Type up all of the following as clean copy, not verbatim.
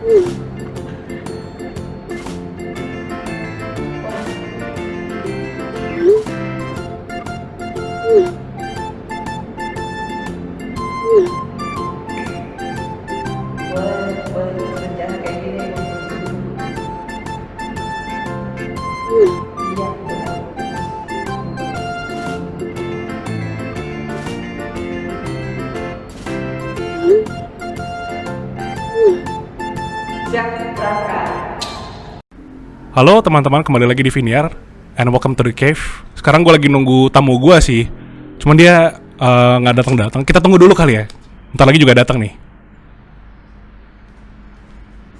Berencana kayak gini. Halo teman-teman, kembali lagi di Viniar and welcome to the cave. Sekarang gue lagi nunggu tamu gue sih, cuman dia nggak datang. Kita tunggu dulu kali ya. Ntar lagi juga datang nih.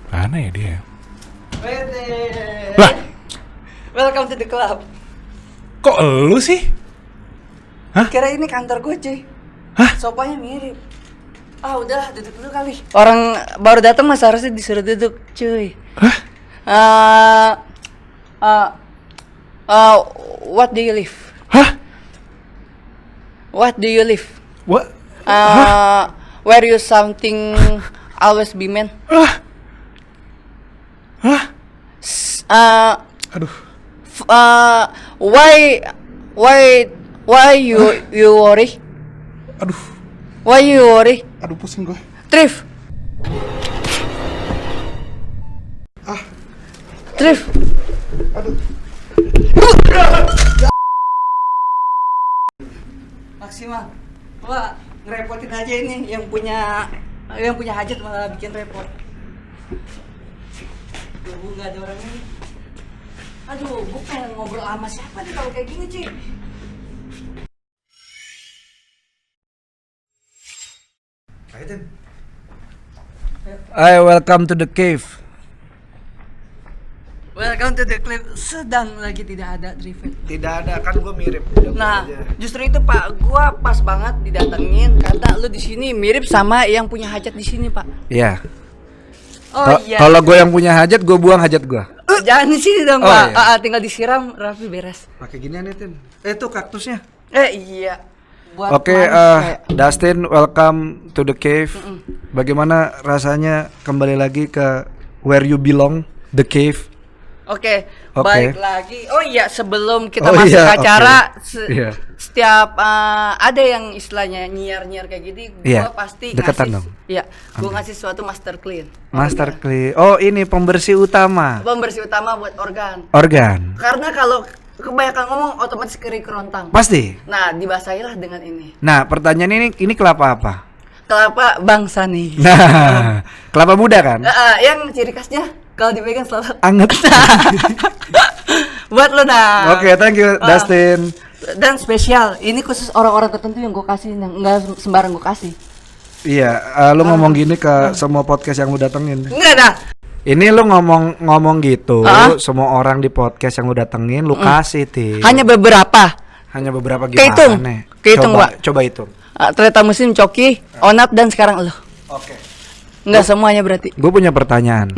Mana ya dia? Lah, Welcome to the club. kok elu sih? Hah? Kira ini kantor gue cuy. Hah? Sopanya mirip. Ah udahlah, duduk dulu kali. Orang baru datang mas harusnya disuruh duduk cuy. Hah? What do you live? Hah? What do you live? What? Where you something always be man? Hah? Aduh. Why you worry? Aduh. Why you worry? Aduh, pusing gue. Trif. Trif. Aduh. Maksimal. Wah, ngerepotin aja ini yang punya hajat malah bikin repot. Tuh, nggak ada orang ini. Aduh, gue pengen ngobrol sama siapa nih kalau kayak gini, Ci? Hai, welcome to the cave. Welcome to the clip. Sedang lagi tidak ada Driven. Tidak ada, kan gue mirip. Nah, justru itu Pak, gua pas banget didatengin karena lu di sini mirip sama yang punya hajat di sini, Pak. Iya. Oh iya. Kalau gue yang punya hajat, gue buang hajat gue. Jangan di sini dong, Oh, Pak. iya. Tinggal disiram, rapi beres. Pakai ginian ya, Tim. Tuh kaktusnya. Iya. Buat Oke, manis kayak. Dustin, welcome to the cave. Bagaimana rasanya kembali lagi ke where you belong, the cave? Oke, Oke. baik lagi. Oh iya, sebelum kita Oh masuk iya, ke acara, oke. Iya. setiap ada yang istilahnya nyiar-nyiar kayak gini, Iya, gua pasti deketan ngasih, dong. iya, gua ngasih suatu master clean. Master clean. Oh, ini pembersih utama. Pembersih utama buat organ. Organ. Karena kalau kebanyakan ngomong otomatis kerontang. Pasti. Nah, dibasahilah dengan ini. Nah, pertanyaan ini kelapa apa? Kelapa bangsa nih. Nah, kelapa muda kan? Yang ciri khasnya kalau dipegang selalu Anget. buat lo nah. Oke, thank you Dustin. Dan spesial, ini khusus orang-orang tertentu yang gue kasih, yang nggak sembarang gue kasih. Iya, lu ngomong gini ke semua podcast yang lu datengin. Enggak dah. Ini lu ngomong gitu, semua orang di podcast yang lu datengin lu kasih, Ti. Hanya beberapa. Hanya beberapa gimana? Kehitung, Pak. Coba hitung. Ternyata musim Coki, Onat dan sekarang lo. Oke. Enggak semuanya berarti. Gue punya pertanyaan.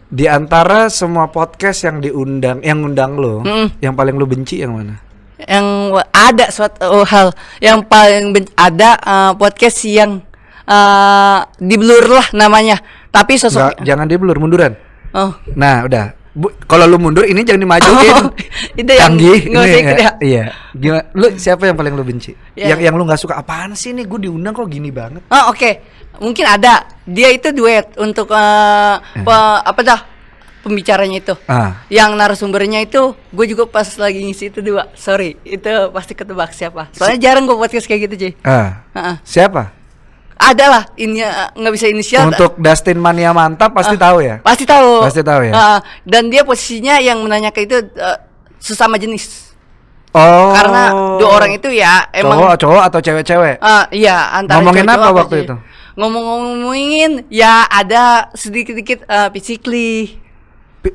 Di antara semua podcast yang yang undang lu, yang paling lu benci yang mana? Yang ada suatu hal yang paling ada podcast yang di blur lah namanya. Tapi sosok Nggak, jangan di blur, munduran. Oh. Nah, udah. Kalau lu mundur ini jangan dimajuin. Itu yang canggih. nggak usah ikut ya. Iya. Gimana? Lu siapa yang paling lu benci? Ya. Yang lu nggak suka apaan sih nih? Gue diundang kok gini banget. Oh, oke. Mungkin ada. Dia itu duet untuk apa dah? Pembicaranya itu. Yang narasumbernya itu gue juga pas lagi ngisi itu dua. Sorry, itu pasti ketebak siapa. Soalnya jarang gue podcast kayak gitu, Cuy. Siapa? Ada lah, ini nggak bisa inisial. Untuk Dustin Mania Mantap pasti tahu ya? Pasti tahu. Pasti tahu ya. Dan dia posisinya yang menanyakan itu sesama jenis. Oh. Karena dua orang itu ya emang cowok atau cewek-cewek? Iya, antara ngomongin cowok apa waktu aja. itu? Ngomongin ya ada sedikit-sedikit physically.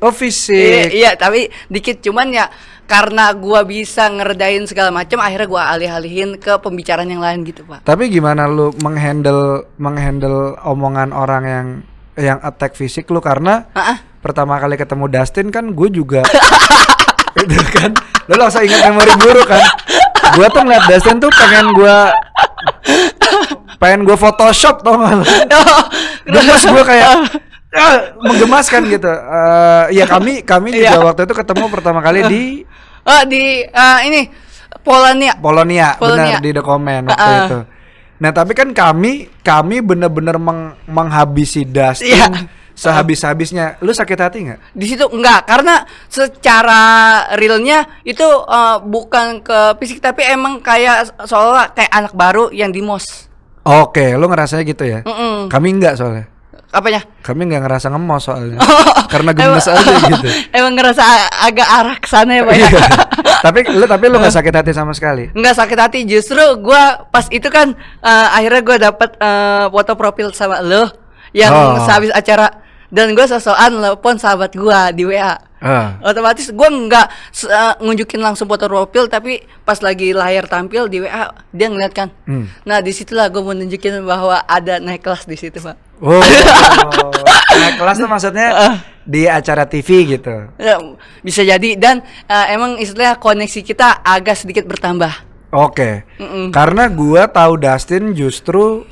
Oh, fisik. Iya, tapi dikit, cuman ya karena gua bisa ngeredain segala macam, akhirnya gua alih-alihin ke pembicaraan yang lain gitu, Pak. Tapi gimana lu menghandle omongan orang yang attack fisik lu? Karena pertama kali ketemu Dustin kan gue juga itu kan, lu langsung ingat memori buruk kan. Gue tuh ngeliat Dustin tuh pengen gue Photoshop tau gak lu? gemes gue kayak menggemaskan gitu. Ya kami juga waktu itu ketemu pertama kali di ini Polonia. Benar di The Comment waktu itu. Nah tapi kan kami bener-bener menghabisi Dustin sehabis-habisnya. Lu sakit hati nggak? Di situ enggak, karena secara realnya itu bukan ke fisik, tapi emang kayak seolah kayak anak baru yang di mos. Oke, lu ngerasanya gitu ya? Kami enggak soalnya. Apanya? Kami nggak ngerasa ngemos soalnya. Karena gemes aja gitu. Emang ngerasa agak arah ke sana ya, Pak. Iya. tapi lu nggak sakit hati sama sekali? Nggak sakit hati, justru gua pas itu kan akhirnya gua dapat foto profil sama lo yang sehabis acara, dan gue sosokan telepon sahabat gue di WA. Otomatis gue nggak ngunjukin langsung foto profil, tapi pas lagi layar tampil di WA dia ngeliat kan. Nah disitulah gue mau nunjukin bahwa ada naik kelas di situ, Pak. Oh, naik kelas tuh maksudnya di acara TV gitu. Ya, bisa jadi, dan emang istilahnya koneksi kita agak sedikit bertambah. Oke. Karena gue tahu Dustin justru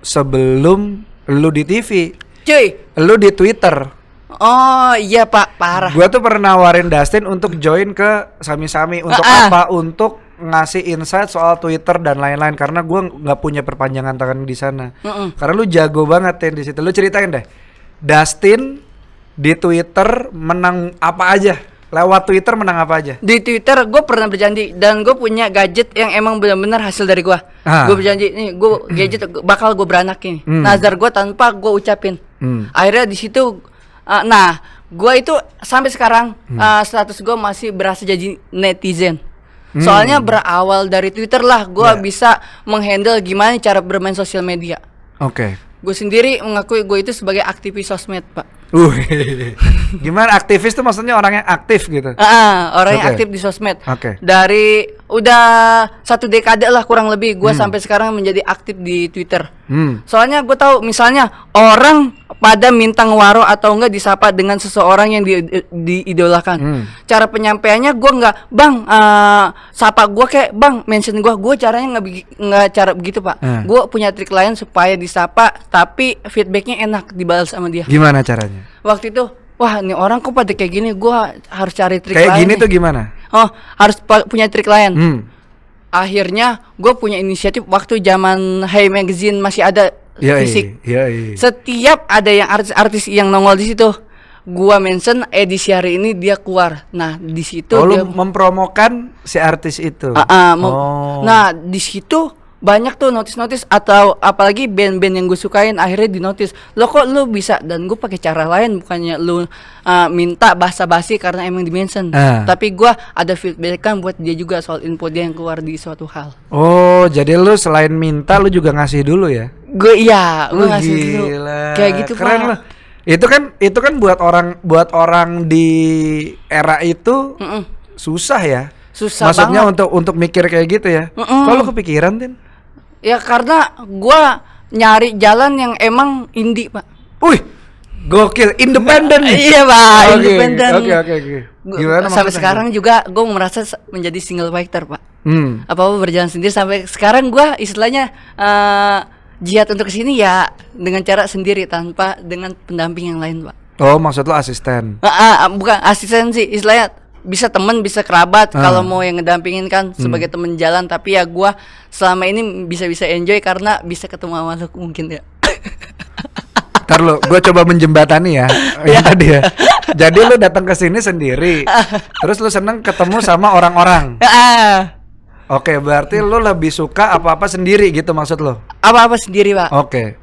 sebelum lu di TV. Cuy, lu di Twitter. Oh iya Pak, parah. Gua tuh pernah nawarin Dustin untuk join ke Sami-Sami. Untuk apa? Untuk ngasih insight soal Twitter dan lain-lain, karena gua nggak punya perpanjangan tangan di sana. Karena lu jago banget ya di situ. Lu ceritain deh, Dustin di Twitter menang apa aja? Lewat Twitter menang apa aja? Di Twitter gue pernah berjanji, dan gue punya gadget yang emang benar-benar hasil dari gue. Gue berjanji nih, gue gadget bakal gue beranakin. Nazar gue tanpa gue ucapin. Akhirnya di situ, nah gue itu sampai sekarang status gue masih berasa jadi netizen. Soalnya berawal dari Twitter lah gue bisa menghandle gimana cara bermain sosial media. Oke. Gue sendiri mengakui gue itu sebagai aktivis sosmed, Pak. Gimana aktivis tuh maksudnya orang yang aktif gitu? Orang yang aktif di sosmed. Oke. Dari udah 1 dekade lah kurang lebih gue sampai sekarang menjadi aktif di Twitter. Soalnya gue tahu misalnya orang pada minta ngewaro atau enggak disapa dengan seseorang yang diidolakan. Cara penyampaiannya gue enggak, bang, sapa gue kayak bang, mention gue caranya nggak cara begitu Pak. Gue punya trik lain supaya disapa tapi feedbacknya enak dibalas sama dia. Gimana caranya? Waktu itu, wah ini orang kok pada kayak gini, gue harus cari trik kayak lain. Kayak gini nih. tuh gimana? Oh, harus punya trik lain. Akhirnya gue punya inisiatif waktu zaman Hey Magazine masih ada fisik. Setiap ada yang artis-artis yang nongol di situ, gua mention edisi hari ini dia keluar. Nah di situ dia mempromokan si artis itu. Nah di situ banyak tuh notis-notis, atau apalagi band-band yang gue sukain akhirnya di notis. Lo kok lo bisa, dan gue pakai cara lain, bukannya lo minta basa-basi karena emang di mention, tapi gue ada feedback kan buat dia juga soal info dia yang keluar di suatu hal. Oh, jadi lo selain minta lo juga ngasih dulu ya? Gue ngasih dulu. Kayak gitu keren Pak. Itu kan buat orang di era itu susah ya. Susah maksudnya banget untuk mikir kayak gitu ya. Kalau kepikiran Tin? Ya karena gua nyari jalan yang emang indie Pak. Wih, gokil, independen. Iya Pak, independen. Oke. Gimana sampai sekarang juga gua merasa menjadi single fighter Pak. Apa-apa berjalan sendiri sampai sekarang gua istilahnya jihad untuk kesini ya dengan cara sendiri tanpa dengan pendamping yang lain Pak. Oh, maksud lo asisten? Bukan asisten sih, istilahnya bisa temen, bisa kerabat, kalau mau yang ngedampingin kan sebagai temen jalan. Tapi ya gua selama ini bisa enjoy karena bisa ketemu sama lu mungkin ya. Ntar lo, gue coba menjembatani ya, yang tadi ya. Jadi lu datang ke sini sendiri, terus lu seneng ketemu sama orang-orang. Oke, berarti lu lebih suka apa-apa sendiri gitu maksud lo? Apa-apa sendiri Pak. Oke.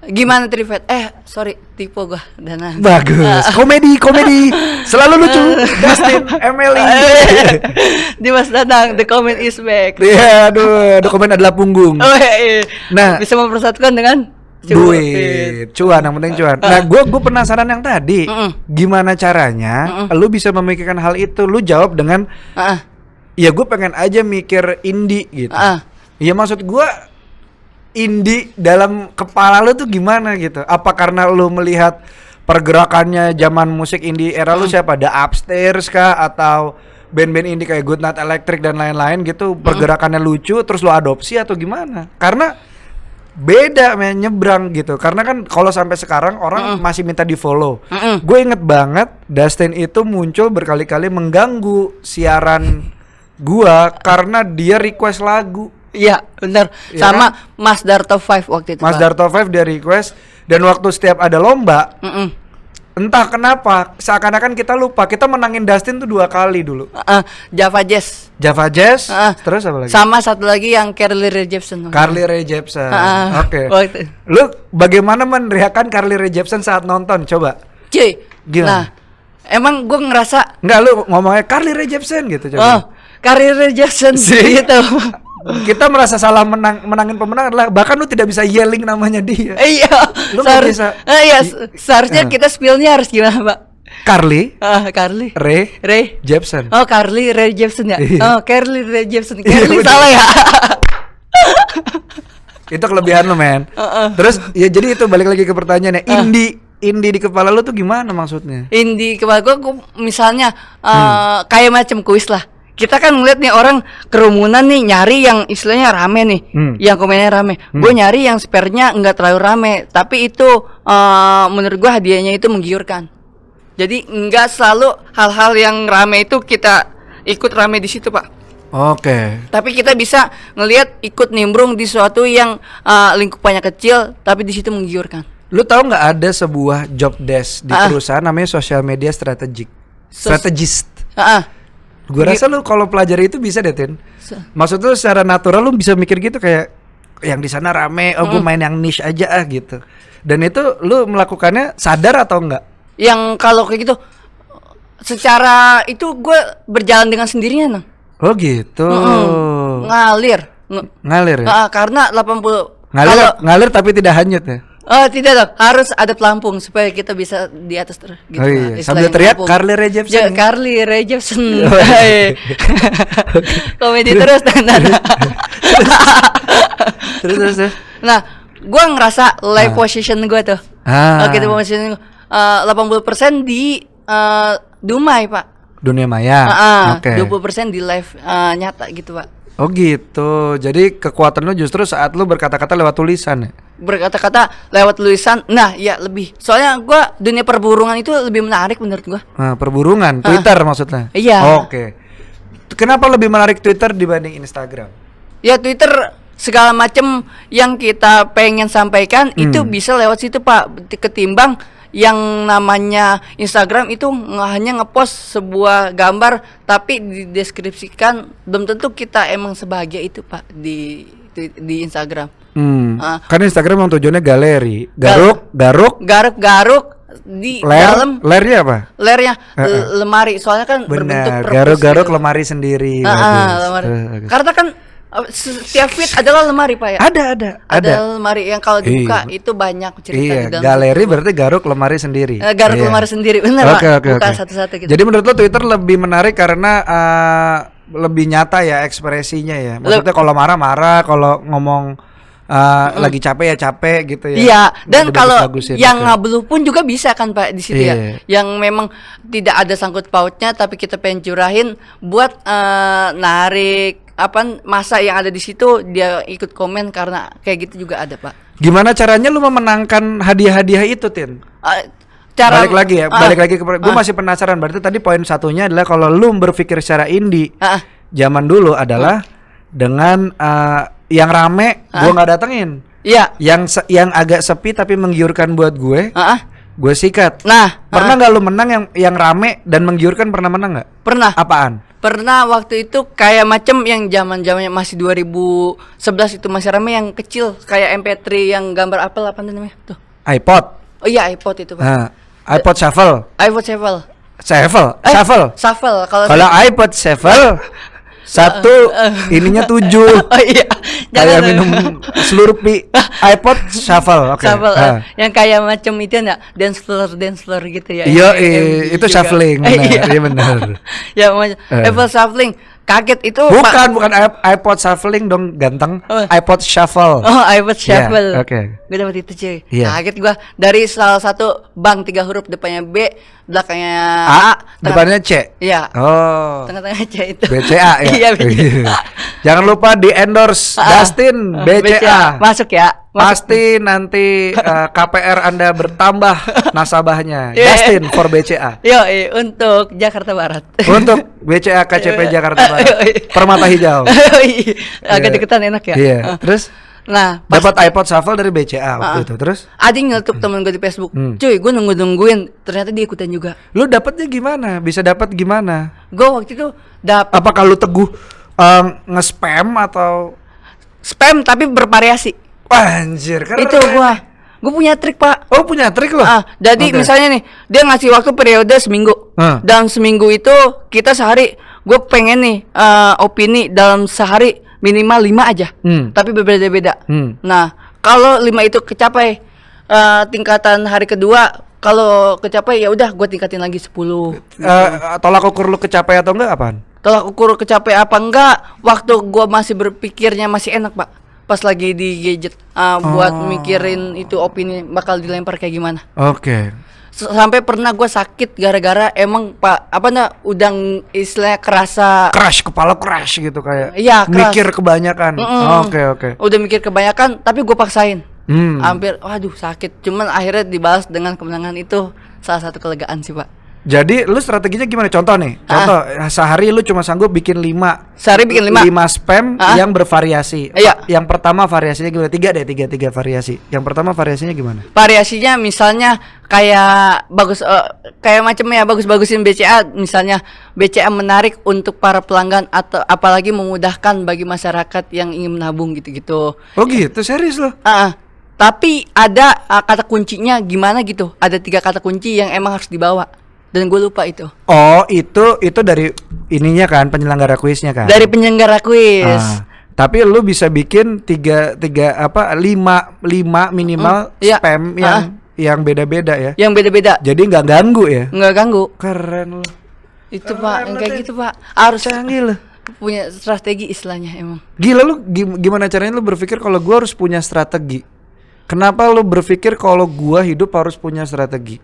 Gimana Trifet? Sorry, tipe gua Dana. Bagus. Komedi selalu lucu. Dustin, Emily. Dimas Danang, the comment is back. Iya, aduh, the comment adalah punggung. Nah, bisa mempersatukan dengan duit, cuan, yang penting cuan. Nah, gue penasaran yang tadi, gimana caranya lu bisa memikirkan hal itu? Lu jawab dengan, ya gue pengen aja mikir indie gitu. Ya maksud gue, indie dalam kepala lu tuh gimana gitu? Apa karena lu melihat pergerakannya zaman musik indie era lu siapa? The Upstairs kah? Atau band-band indie kayak Goodnight Electric dan lain-lain gitu, pergerakannya lucu terus lu adopsi atau gimana? Karena beda men, nyebrang gitu. Karena kan kalau sampai sekarang orang masih minta di follow. Gue inget banget Dustin itu muncul berkali-kali mengganggu siaran gua karena dia request lagu. Iya, benar. Ya Sama kan? Mas Darto 5 waktu itu. Mas Pak. Darto 5 dia request, dan waktu setiap ada lomba, entah kenapa seakan-akan kita lupa kita menangin Dustin tuh 2 kali dulu. Java Jazz. Java Jazz, terus apa lagi? Sama satu lagi yang Carly Rae Jepsen. Carly Rae Jepsen. Oke. Waktu- Lu bagaimana meneriakan Carly Rae Jepsen saat nonton? Coba. Cuy. Gimana? Nah, emang gue ngerasa Enggak, lu ngomongnya Carly Rae Jepsen gitu coba. Carly Rae Jepsen Sih. gitu. Kita merasa salah menangin pemenang adalah bahkan lu tidak bisa yelling namanya dia. Iya. Lu nggak bisa. Iya, seharusnya kita spillnya harus gimana, Pak? Carly Carly Rae Jepsen. Oh, Carly Rae Jepsen ya. Iya. Oh, Carly Rae Jepsen. Iya, Carly bener. salah ya. Itu kelebihan lu, men. Terus ya jadi itu balik lagi ke pertanyaannya. Indie di kepala lu tuh gimana maksudnya? Indi kepala gua misalnya kayak macam kuis lah. Kita kan ngeliat nih orang kerumunan nih nyari yang istilahnya rame nih, yang komennya rame. Gue nyari yang spare-nya nggak terlalu rame, tapi itu menurut gua hadiahnya itu menggiurkan. Jadi nggak selalu hal-hal yang rame itu kita ikut rame di situ, Pak. Oke. Tapi kita bisa ngelihat ikut nimbrung di suatu yang lingkupannya kecil, tapi di situ menggiurkan. Lu tahu nggak ada sebuah job desk di perusahaan namanya social media strategist. Gue rasa lu kalau pelajari itu bisa deh, Tin. Maksud lu secara natural lu bisa mikir gitu kayak yang di sana rame, gue main yang niche aja gitu. Dan itu lu melakukannya sadar atau enggak? Yang kalau kayak gitu secara itu gue berjalan dengan sendirinya, Nang. Oh gitu. Ngalir. Ngalir ya? Karena 80 Ngalir tapi tidak hanyut ya? Oh tidak dong, harus ada pelampung supaya kita bisa di atas terus gitu. Oh iya, Istilahnya sambil teriak pelampung. Carly Rae Jepsen. Ya, Carly Rae Jepsen. Oh, iya. Komedi terus Terus. Nah, gua ngerasa live position gua tuh. Oke, itu position 80% di Dumai, Pak. Dunia maya. Oke. 20% di live nyata gitu, Pak. Oh gitu. Jadi kekuatan lu justru saat lu berkata-kata lewat tulisan ya? Berkata-kata lewat tulisan. Nah, ya lebih. Soalnya gua dunia perburungan itu lebih menarik menurut gua. Perburungan, Twitter maksudnya? Iya. Oke. Kenapa lebih menarik Twitter dibanding Instagram? Ya Twitter segala macam yang kita pengen sampaikan itu bisa lewat situ, Pak. Ketimbang yang namanya Instagram itu hanya ngepost sebuah gambar tapi dideskripsikan, belum tentu kita emang sebahagia itu, Pak, di Instagram. Kan Instagram yang tujuannya galeri, garuk di ler, dalam lernya apa? lernya lemari, soalnya kan berbentuk Benar, perpus garuk gitu. lemari sendiri. Lemari. Bagus. Karena kan setiap feed adalah lemari, Pak ya. Ada. Lemari yang kalau dibuka itu banyak cerita Iya, di dalam. galeri berarti garuk lemari sendiri. Garuk Iya. lemari sendiri, benar, Pak. Oke. Bukan satu-satu gitu. Jadi menurut lo Twitter lebih menarik karena lebih nyata ya ekspresinya ya. Maksudnya kalau marah-marah, kalau ngomong lagi capek ya capek gitu ya. Iya, dan kalau Bagus-bagusin, yang oke. ngabluh pun juga bisa kan, Pak, di situ Iya. ya. Yang memang tidak ada sangkut pautnya tapi kita pengen curahin buat narik masa yang ada di situ dia ikut komen, karena kayak gitu juga ada, Pak. Gimana caranya lu memenangkan hadiah-hadiah itu, Tin? Balik lagi ke gue masih penasaran. Berarti tadi poin satunya adalah kalau lu berpikir secara indie zaman dulu adalah dengan yang rame gue nggak datengin. Iya. Yang agak sepi tapi menggiurkan buat gue sikat. Nah, pernah nggak lu menang yang rame dan menggiurkan? Pernah menang nggak? Pernah. Apaan? Pernah waktu itu kayak macam yang zamannya masih 2011 itu masih rame yang kecil kayak MP3 yang gambar apel apa namanya tuh. iPod. Oh iya, iPod itu, Pak. iPod Shuffle. iPod Shuffle. Shuffle. Kalau iPod Shuffle satu ininya 7. Oh iya. Kayak minum Slurpee. iPod Shuffle. Oke. Shuffle, yang kayak macam itu enggak dance floor gitu ya. Iya, itu juga. shuffling. Benar. Iya benar. Ya Apple shuffling. Kaget itu bukan iPod Shuffling dong, ganteng. iPod Shuffle. Oh, iPod Shuffle. Oke. Gue dapet itu, cuy. Iya. Kaget gua dari salah satu bank 3 huruf depannya B, belakangnya A, depannya C. Iya. Oh. Tengah-tengah C itu. BCA ya. Iya, BCA. Jangan lupa di endorse Dustin BCA. Masuk ya. Pasti nanti KPR Anda bertambah nasabahnya. Yeah. Dustin for BCA. Yo, untuk Jakarta Barat. Untuk BCA KCP Jakarta Barat. Permata Hijau. Agak deketan enak ya. Iya. Terus nah, dapat iPod Shuffle dari BCA waktu itu. Terus ada yang nyeletuk temen gue di Facebook. Cuy, gue nungguin, ternyata dia ikutan juga. lu dapatnya gimana? Bisa dapat gimana? Gue waktu itu dapat Apa kalau teguh nge-spam atau spam tapi bervariasi. wah, anjir, keren. Itu gue punya trik, Pak. Oh, punya trik loh. Jadi Oke. misalnya nih, dia ngasih waktu periode seminggu. Dalam seminggu itu kita sehari, gue pengen nih opini dalam sehari minimal 5 aja. Tapi berbeda-beda. Nah, kalau 5 itu kecapai, tingkatan hari kedua kalau kecapai ya udah gue tingkatin lagi 10. Tolak ukur lu kecapai atau enggak apaan? Tolak ukur kecapai apa enggak, waktu gue masih berpikirnya masih enak, Pak. Pas lagi di gadget buat mikirin itu opini bakal dilempar kayak gimana. Oke. Sampai pernah gue sakit gara-gara emang Pak udang istilahnya kerasa Crash, kepala crash gitu kayak. Iya, keras. Mikir kebanyakan. Oke. Udah mikir kebanyakan tapi gue paksain. Hampir waduh sakit. Cuman akhirnya dibalas dengan kemenangan, itu salah satu kelegaan sih, Pak. Jadi lu strateginya gimana? Contoh nih. Contoh sehari lu cuma sanggup bikin 5. Sehari bikin 5 spam yang bervariasi. Iya. Yang pertama variasinya gimana? 3 variasi. Yang pertama variasinya gimana? Variasinya misalnya kayak bagus kayak macamnya bagus-bagusin BCA, misalnya BCA menarik untuk para pelanggan atau apalagi memudahkan bagi masyarakat yang ingin menabung gitu-gitu. Oh gitu, serius loh. Tapi ada kata kuncinya gimana gitu. Ada 3 kata kunci yang emang harus dibawa. Dan gue lupa itu. Oh, itu dari ininya kan, penyelenggara kuisnya kan. Dari penyelenggara kuis. Tapi lu bisa bikin 5 minimal spam yang beda-beda ya. Yang beda-beda. Jadi nggak ganggu ya. Nggak ganggu. Keren lu. Itu Pak, yang kayak gitu Pak. Harus canggih lu. Punya strategi istilahnya emang. Gila lu, gimana caranya lu berpikir kalau gua harus punya strategi? Kenapa lu berpikir kalau gua hidup harus punya strategi?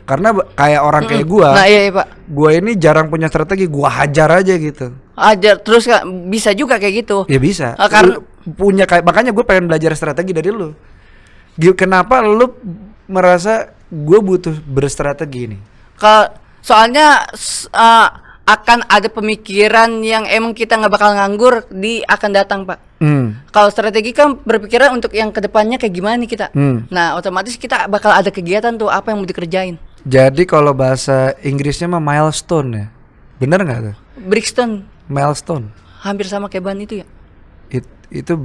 Karena kayak orang kayak gua. Nah, iya Pak. Gua ini jarang punya strategi, gua hajar aja gitu. Ajar terus kan bisa juga kayak gitu. Ya bisa. Karena punya kayak, makanya gue pengen belajar strategi dari lu. Kenapa lu merasa gue butuh berstrategi nih? Soalnya akan ada pemikiran yang emang kita nggak bakal nganggur di akan datang Pak. Kalau strategi kan berpikiran untuk yang kedepannya kayak gimana nih kita. Nah otomatis kita bakal ada kegiatan tuh apa yang mau dikerjain. Jadi kalau bahasa Inggrisnya mah milestone ya, bener nggak tuh? Brixton. Milestone. Hampir sama kayak ban itu ya? Itu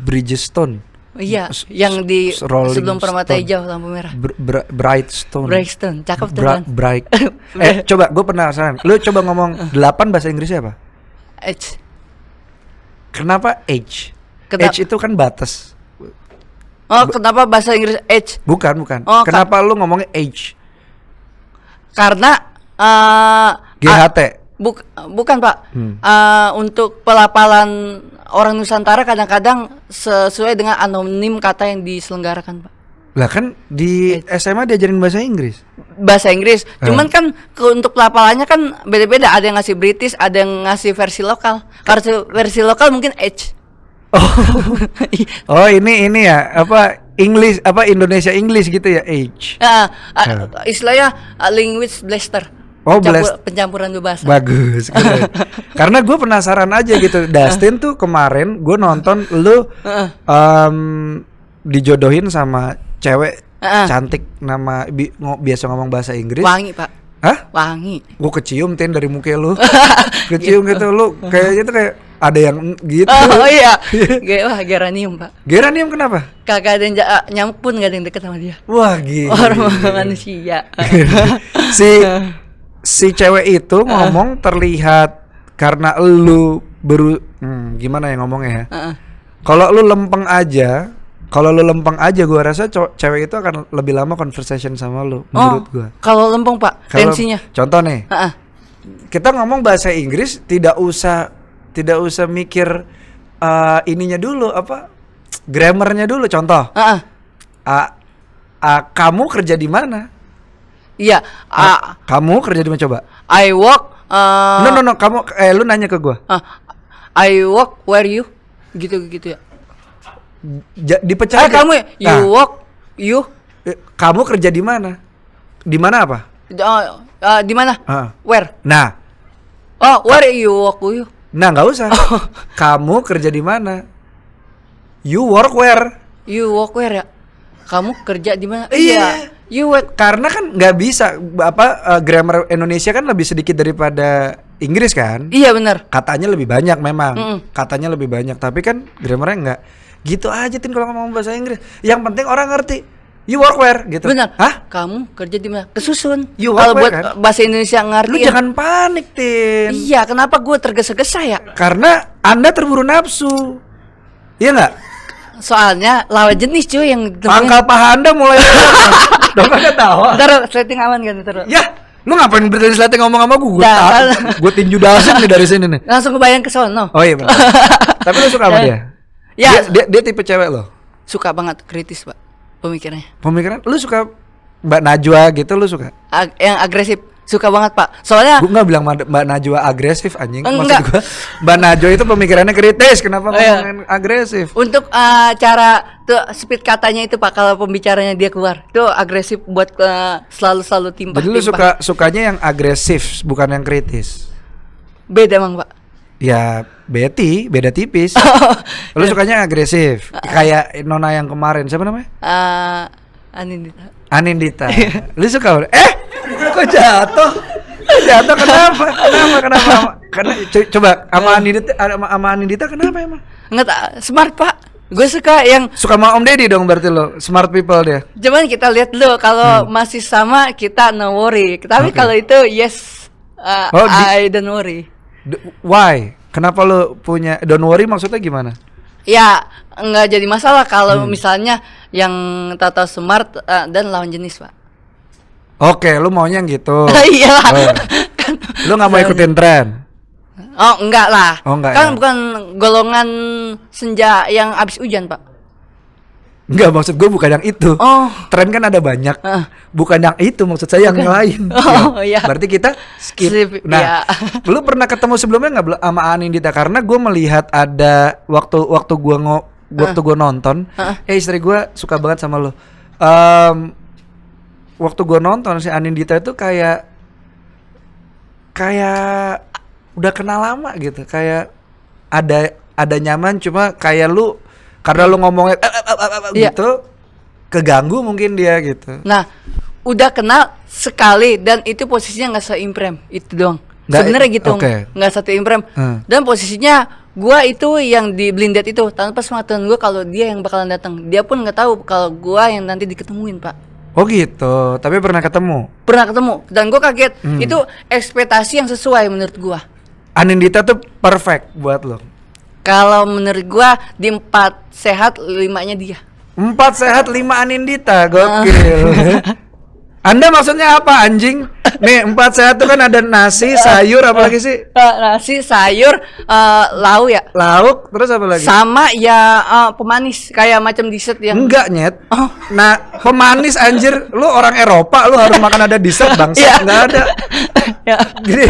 Bridgestone. Iya, yang di sebelum permata hijau lampu merah. Brightstone. Brightstone, cakep tuh kan. Bright. Coba gue penasaran. Lu coba ngomong 8 bahasa Inggrisnya apa? H. Kenapa H? H itu kan batas. Oh, kenapa bahasa Inggris H? Bukan. Oh, kenapa lu ngomongnya H? Karena GHT. Bukan Pak. Untuk pelafalan orang Nusantara kadang-kadang sesuai dengan anonim kata yang diselenggarakan Pak. Lah kan di SMA diajarin bahasa Inggris. Bahasa Inggris. Cuman kan untuk pelafalannya kan beda-beda. Ada yang ngasih British, ada yang ngasih versi lokal. Kalau versi lokal mungkin H. Oh ini ya apa English apa Indonesia English gitu ya H. Istilahnya language blaster. Oh, pencampuran dua bahasa. Bagus. Karena gue penasaran aja gitu. Dustin tuh kemarin gue nonton lu dijodohin sama cewek cantik nama biasa ngomong bahasa Inggris. Wangi Pak. Hah? Wangi. Gue kecium tin dari muka lu. Kecium gitu lu kayaknya tuh kayak ada yang gitu. Oh iya. Wah, geranium Pak. Geranium kenapa? Kagak ada yang nyamuk pun gak ada yang deket sama dia. Wah gila. Orang manusia. Si cewek itu ngomong terlihat karena lu gimana ya ngomongnya ya? Kalau lu lempeng aja, gua rasa cewek itu akan lebih lama conversation sama lu menurut gua. Kalau lempeng Pak, tensinya. Contoh nih. Kita ngomong bahasa Inggris tidak usah mikir ininya dulu apa? Grammarnya dulu contoh. Kamu kerja di mana? Iya. Kamu kerja di mana coba? I work. No. Kamu lu nanya ke gua. I work where you? Gitu ya. Dipecah aja. Kamu you work you. Kamu kerja di mana? Di mana apa? Di mana? Where? Nah. Where you work you? Nah, nggak usah. Kamu kerja di mana? You work where? You work where ya? Kamu kerja di mana? Iya. You work. Karena kan nggak bisa grammar Indonesia kan lebih sedikit daripada Inggris kan? Iya benar. Katanya lebih banyak memang. Katanya lebih banyak, tapi kan grammarnya enggak. Gitu aja Tin kalau ngomong bahasa Inggris. Yang penting orang ngerti. You work where gitu. Benar. Hah? Kamu kerja di mana? Kesusun. You work Kalau where, buat kan? bahasa Indonesia ngerti. Lu jangan panik, Tin. Iya, kenapa gue tergesa-gesa ya? Karena Anda terburu nafsu. Iya enggak? Soalnya lawan jenis cuy yang Pangkal paha Anda mulai dong kan ketawa. Ntar setting aman kan ntar. Ya, lu ngapain berhenti setting ngomong sama gue? Gue tinju dasar nih dari sini nih. Langsung kebayang ke sono. Oh iya benar. Tapi lu suka sama dia? Ya. Dia tipe cewek lo? Suka banget, kritis, Pak. Pemikirannya. Pemikiran? Lu suka Mbak Najwa gitu lu suka? Yang agresif. Suka banget, Pak. Soalnya Gue gak bilang Mbak Najwa agresif anjing. Enggak. Maksud gue Mbak Najwa itu pemikirannya kritis. Kenapa ngomongin agresif? untuk cara tuh speed katanya itu Pak, kalau pembicaranya dia keluar tuh agresif buat selalu timpah. Jadi lu sukanya yang agresif bukan yang kritis? Beda emang Pak. Ya Betty beda tipis. Lu sukanya agresif kayak Nona yang kemarin, siapa namanya? Anindita. Lu suka? Kok jatuh? Kenapa? Karena coba sama Anindita kenapa emang? Enggak, smart Pak. Gue suka yang Suka sama Om Deddy dong berarti lo, smart people dia. cuman kita lihat dulu kalau masih sama kita no worry. Tapi kalau itu yes, I don't worry. Why? Kenapa lo punya don't worry maksudnya gimana? Ya nggak jadi masalah kalau misalnya yang tato smart dan lawan jenis Pak. Oke, lu maunya yang gitu. Iya. Lu nggak mau ikutin tren? Oh enggak lah. Oh, enggak kan ya? bukan golongan senja yang abis hujan Pak. Enggak, maksud gue bukan yang itu. Oh. Tren kan ada banyak. Bukan yang itu, maksud saya yang lain. Oh, iya. Berarti kita skip. Nah, iya. lu pernah ketemu sebelumnya nggak sama Anindita? Karena gue melihat ada waktu gue nonton, istri gue suka banget sama lu. Waktu gue nonton si Anindita itu kayak udah kenal lama gitu, kayak ada nyaman, cuma kayak lu karena lu ngomongnya gitu keganggu mungkin dia gitu. Nah, udah kenal sekali dan itu posisinya nggak se-imprem itu doang. Sebenarnya gitu, nggak satu imprem. Dan posisinya gua itu yang di blindet itu tanpa sepengetahuan gua kalau dia yang bakalan datang. Dia pun nggak tahu kalau gua yang nanti diketemuin Pak. Oh gitu, tapi pernah ketemu? Pernah ketemu dan gua kaget. Itu ekspektasi yang sesuai menurut gua. Anindita tuh perfect buat lo. Kalau menurut gua di 4 sehat 5-nya dia. 4 sehat 5 Anindita, gokil. Anda maksudnya apa anjing? Nih 4 sehat tuh kan ada nasi, sayur, apa lagi sih? Nasi, sayur, lauk ya. Lauk, terus apa lagi? Sama ya pemanis kayak macam dessert yang Enggak nyet. Nah pemanis anjir, lu orang Eropa, lu harus makan ada dessert bangsa. Enggak ada. Ya. Jadi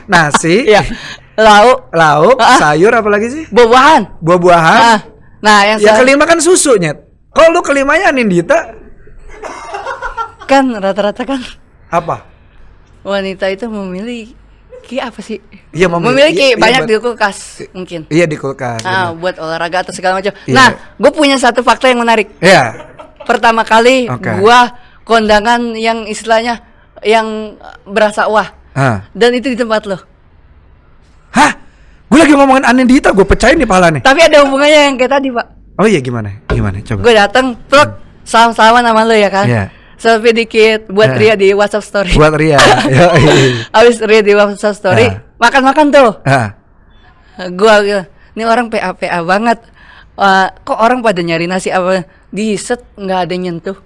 nasi, ya. Lauk, sayur, apa lagi sih? buah-buahan. Buah-buahan. Nah, yang kelima kan susu nyet. Kalau lu kelimanya Anindita, kan rata-rata kan apa? wanita itu memiliki apa sih? Iya, memiliki banyak di kulkas mungkin. Iya di kulkas. Buat olahraga atau segala macam. Iya. Nah, gue punya satu fakta yang menarik. Iya. Pertama kali gua kondangan yang istilahnya yang berasa wah. Dan itu di tempat lo. Hah? Gue lagi ngomongin Anindita, gue pecahin nih pala nih. Tapi ada hubungannya yang kayak tadi, Pak. Oh iya, gimana? Coba. Gue datang, plek, salam-salaman sama lo ya kan. Iya. Selfie dikit buat Ria di WhatsApp story. Buat Ria. Abis Ria di WhatsApp story, makan-makan tuh. Gua ini orang PA banget. Kok orang pada nyari nasi apa? Dessert nggak ada nyentuh.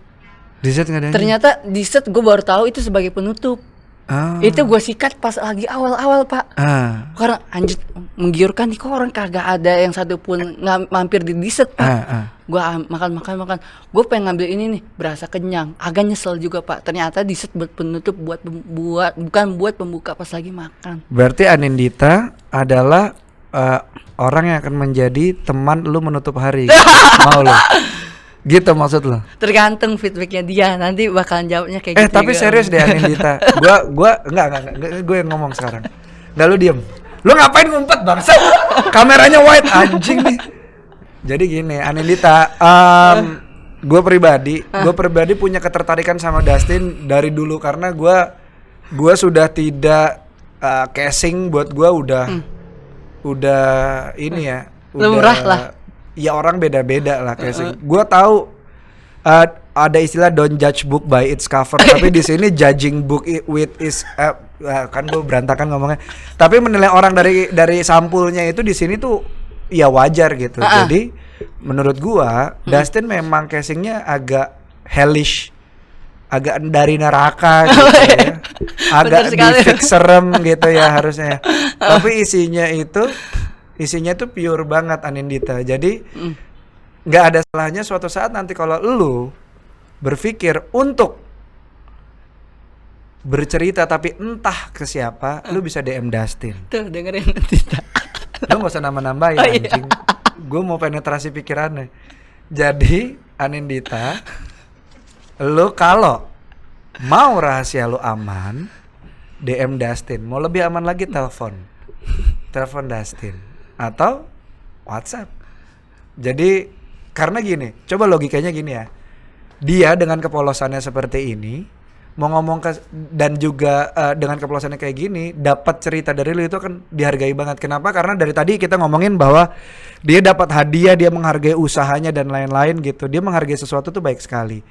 Dessert nggak ada. Ternyata dessert gue baru tahu itu sebagai penutup. Itu gue sikat pas lagi awal-awal Pak. Karena anjir menggiurkan nih, kok orang kagak ada yang satu pun nggak mampir di dessert Pak. makan. Gue pengen ngambil ini nih, berasa kenyang. Agak nyesel juga Pak. Ternyata dessert buat penutup, bukan buat pembuka pas lagi makan. Berarti Anindita adalah orang yang akan menjadi teman lu menutup hari. Mau lu? Gitu maksud lu? Tergantung feedbacknya dia. Nanti bakalan jawabnya kayak gitu. Tapi serius deh Anindita. Gua enggak, gue yang ngomong sekarang. Enggak, lu diem. Lu ngapain ngumpet bangsa? Kameranya wide anjing nih. Jadi gini, Anindita, gue pribadi punya ketertarikan sama Dustin dari dulu karena gue sudah tidak casing buat gue udah ini ya, lumrah lah. Ya orang beda-beda lah casing. Gue tahu ada istilah don't judge book by its cover, tapi di sini judging book with its kan gue berantakan ngomongnya. Tapi menilai orang dari sampulnya itu di sini tuh ya wajar gitu. Jadi menurut gua Dustin memang casingnya agak hellish, agak dari neraka gitu ya. Agak di-fix serem gitu ya harusnya. Tapi isinya itu pure banget Anindita. Jadi nggak ada salahnya suatu saat nanti kalau lu berpikir untuk bercerita tapi entah ke siapa, lu bisa DM Dustin. Tuh dengerin Anindita. Lu gak usah nambah-nambahin anjing. Gue mau penetrasi pikirannya. Jadi Anindita, lu kalau mau rahasia lu aman, DM Dustin. Mau lebih aman lagi telepon Dustin atau WhatsApp. Jadi karena gini, coba logikanya gini ya. Dia dengan kepolosannya seperti ini mau ngomong dan juga dengan kepolosannya kayak gini dapat cerita dari lu itu kan dihargai banget. Kenapa? Karena dari tadi kita ngomongin bahwa dia dapat hadiah, dia menghargai usahanya dan lain-lain gitu. Dia menghargai sesuatu tuh baik sekali.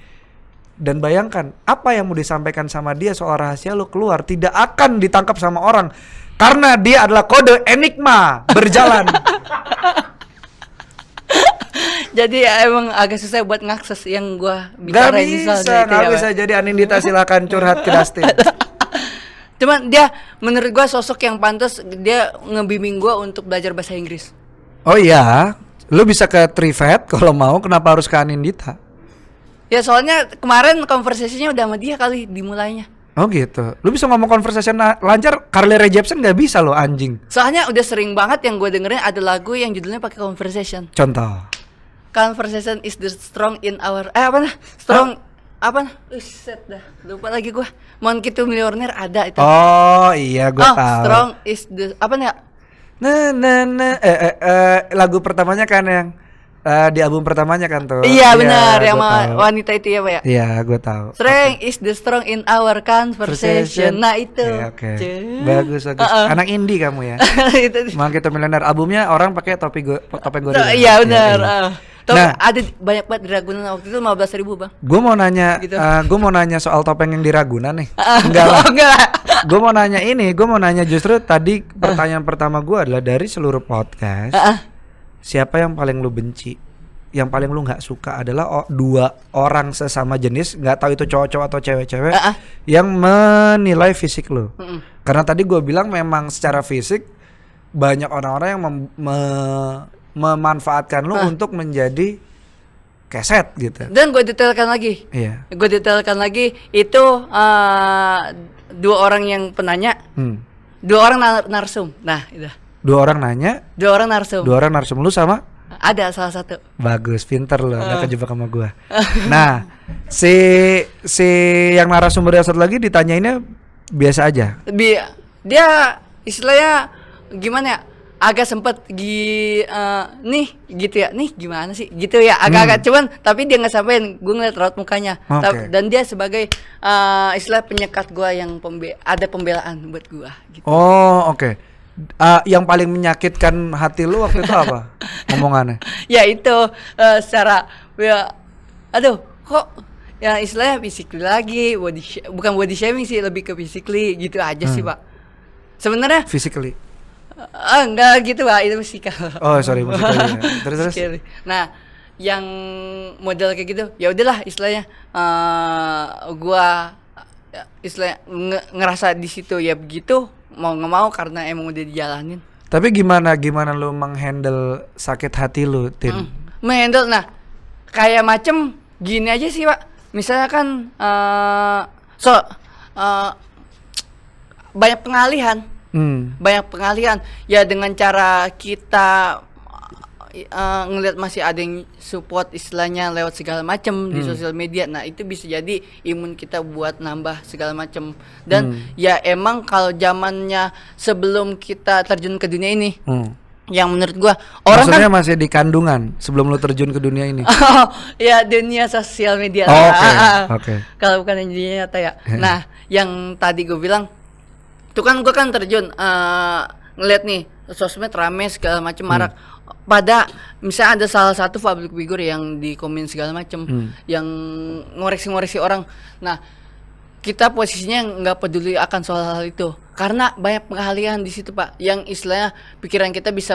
Dan bayangkan apa yang mau disampaikan sama dia soal rahasia lu keluar tidak akan ditangkap sama orang karena dia adalah kode enigma berjalan. Jadi emang agak susah buat ngakses yang gua Gak bicarain bisa. Jadi Anindita silakan curhat ke Dustin. Cuman dia menurut gua sosok yang pantas, dia ngebimbing gua untuk belajar bahasa Inggris. Oh iya, lu bisa ke Trivet kalau mau. Kenapa harus ke Anindita? Ya soalnya kemarin konversasinya udah sama dia kali dimulainya. Oh gitu. Lu bisa ngomong conversation lancar, Carly Rae Jepsen gak bisa lo anjing. Soalnya udah sering banget yang gue dengerin ada lagu yang judulnya pakai conversation. Contoh. Conversation is the strong in our apa nah? Strong apa nah? Set dah. Lupa lagi gue. Monkey to Millionaire ada itu. Oh iya gue tahu. Strong is the apa nih? Lagu pertamanya kan yang di album pertamanya kan tuh. Iya benar, yang wanita itu ya Pak ya. Iya gue tahu. Strength is the strong in our conversation. Nah itu. Oke. Bagus. Anak indie kamu ya. Monkey to Millionaire albumnya orang pakai topeng gorila. Iya benar. Nah, ada banyak banget di Ragunan waktu itu 15.000 bang. Gue mau nanya, gitu. Gue mau nanya soal topeng yang di Ragunan nih. Enggak lah. Gue mau nanya justru tadi pertanyaan pertama gue adalah dari seluruh podcast. Siapa yang paling lu benci? Yang paling lu nggak suka adalah dua orang sesama jenis, nggak tahu itu cowok-cowok atau cewek-cewek, yang menilai fisik lu. Karena tadi gue bilang memang secara fisik banyak orang-orang yang memanfaatkan lu untuk menjadi keset gitu. Dan gue detailkan lagi. Iya. Gue detailkan lagi itu dua orang yang penanya, dua orang narsum. Nah itu. Dua orang nanya, dua orang narsum lu sama? Ada salah satu. Bagus, pinter lo, gak kejebak sama gua. Nah, si yang narasumber yang satu lagi ditanyainnya biasa aja. Dia istilahnya gimana ya? Agak sempet nih gitu ya, nih gimana sih gitu ya, agak-agak cuman tapi dia nggak sampein, gue ngeliat raut mukanya. Dan dia sebagai istilah penyekat gua yang ada pembelaan buat gua gitu. Oh oke. Yang paling menyakitkan hati lu waktu itu apa ngomongannya? Ya itu secara ya, aduh kok ya istilahnya physically lagi, bukan body shaming sih, lebih ke physically gitu aja sih Pak. Sebenarnya physically enggak gitu Pak, itu musikal. Oh sorry musikal ya. Terus. Nah yang model kayak gitu ya udahlah istilahnya gua istilahnya ngerasa di situ ya begitu, mau nggak mau karena emang udah dijalanin. Tapi gimana lu menghandle sakit hati lu, Tin? Menghandle, nah kayak macem gini aja sih Pak. Misalnya kan banyak pengalihan. Banyak pengalihan ya dengan cara kita ngelihat masih ada yang support istilahnya lewat segala macam di sosial media. Nah, itu bisa jadi imun kita buat nambah segala macam. Dan ya emang kalau zamannya sebelum kita terjun ke dunia ini, yang menurut gua orang maksudnya kan masih di kandungan sebelum lu terjun ke dunia ini. Ya dunia sosial media. Oke. Kalau bukan dunia nyata ya. Nah, yang tadi gue bilang itu kan gue kan terjun ngeliat nih sosmed rame segala macam marak. Pada misalnya ada salah satu public figure yang di komen segala macam, yang ngoreksi orang. Nah, kita posisinya nggak peduli akan soal hal itu karena banyak pengalihan di situ Pak, yang istilahnya pikiran kita bisa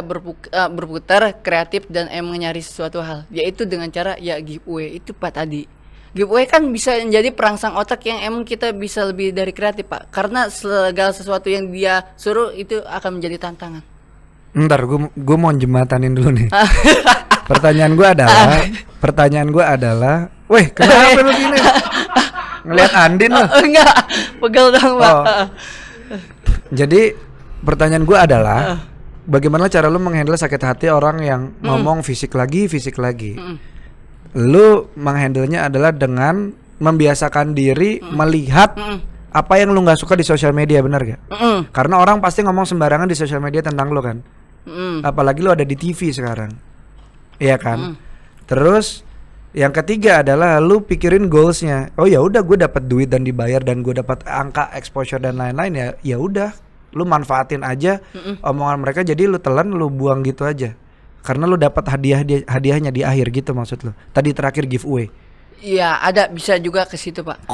berputar kreatif dan emang nyari sesuatu hal, yaitu dengan cara ya giveaway itu Pak tadi. Giveaway kan bisa menjadi perangsang otak yang emang kita bisa lebih dari kreatif Pak, karena segala sesuatu yang dia suruh itu akan menjadi tantangan. Ntar gue mau jembatanin dulu nih. Pertanyaan gue adalah, weh kenapa lu gini? Ngeliat Andin lo? Enggak, pegel dong Pak. Jadi pertanyaan gue adalah, bagaimana cara lu menghandle sakit hati orang yang ngomong fisik lagi? Lu menghandlenya adalah dengan membiasakan diri melihat apa yang lu nggak suka di sosial media, benar gak? Karena orang pasti ngomong sembarangan di sosial media tentang lu kan. Apalagi lu ada di TV sekarang, iya kan? Terus yang ketiga adalah lu pikirin goalsnya. Oh ya udah, gue dapat duit dan dibayar dan gue dapat angka exposure dan lain-lain, ya udah, lu manfaatin aja omongan mereka, jadi lu telan, lu buang gitu aja. Karena lu dapat hadiahnya di akhir gitu maksud lu. Tadi terakhir giveaway. Iya, ada bisa juga ke situ Pak.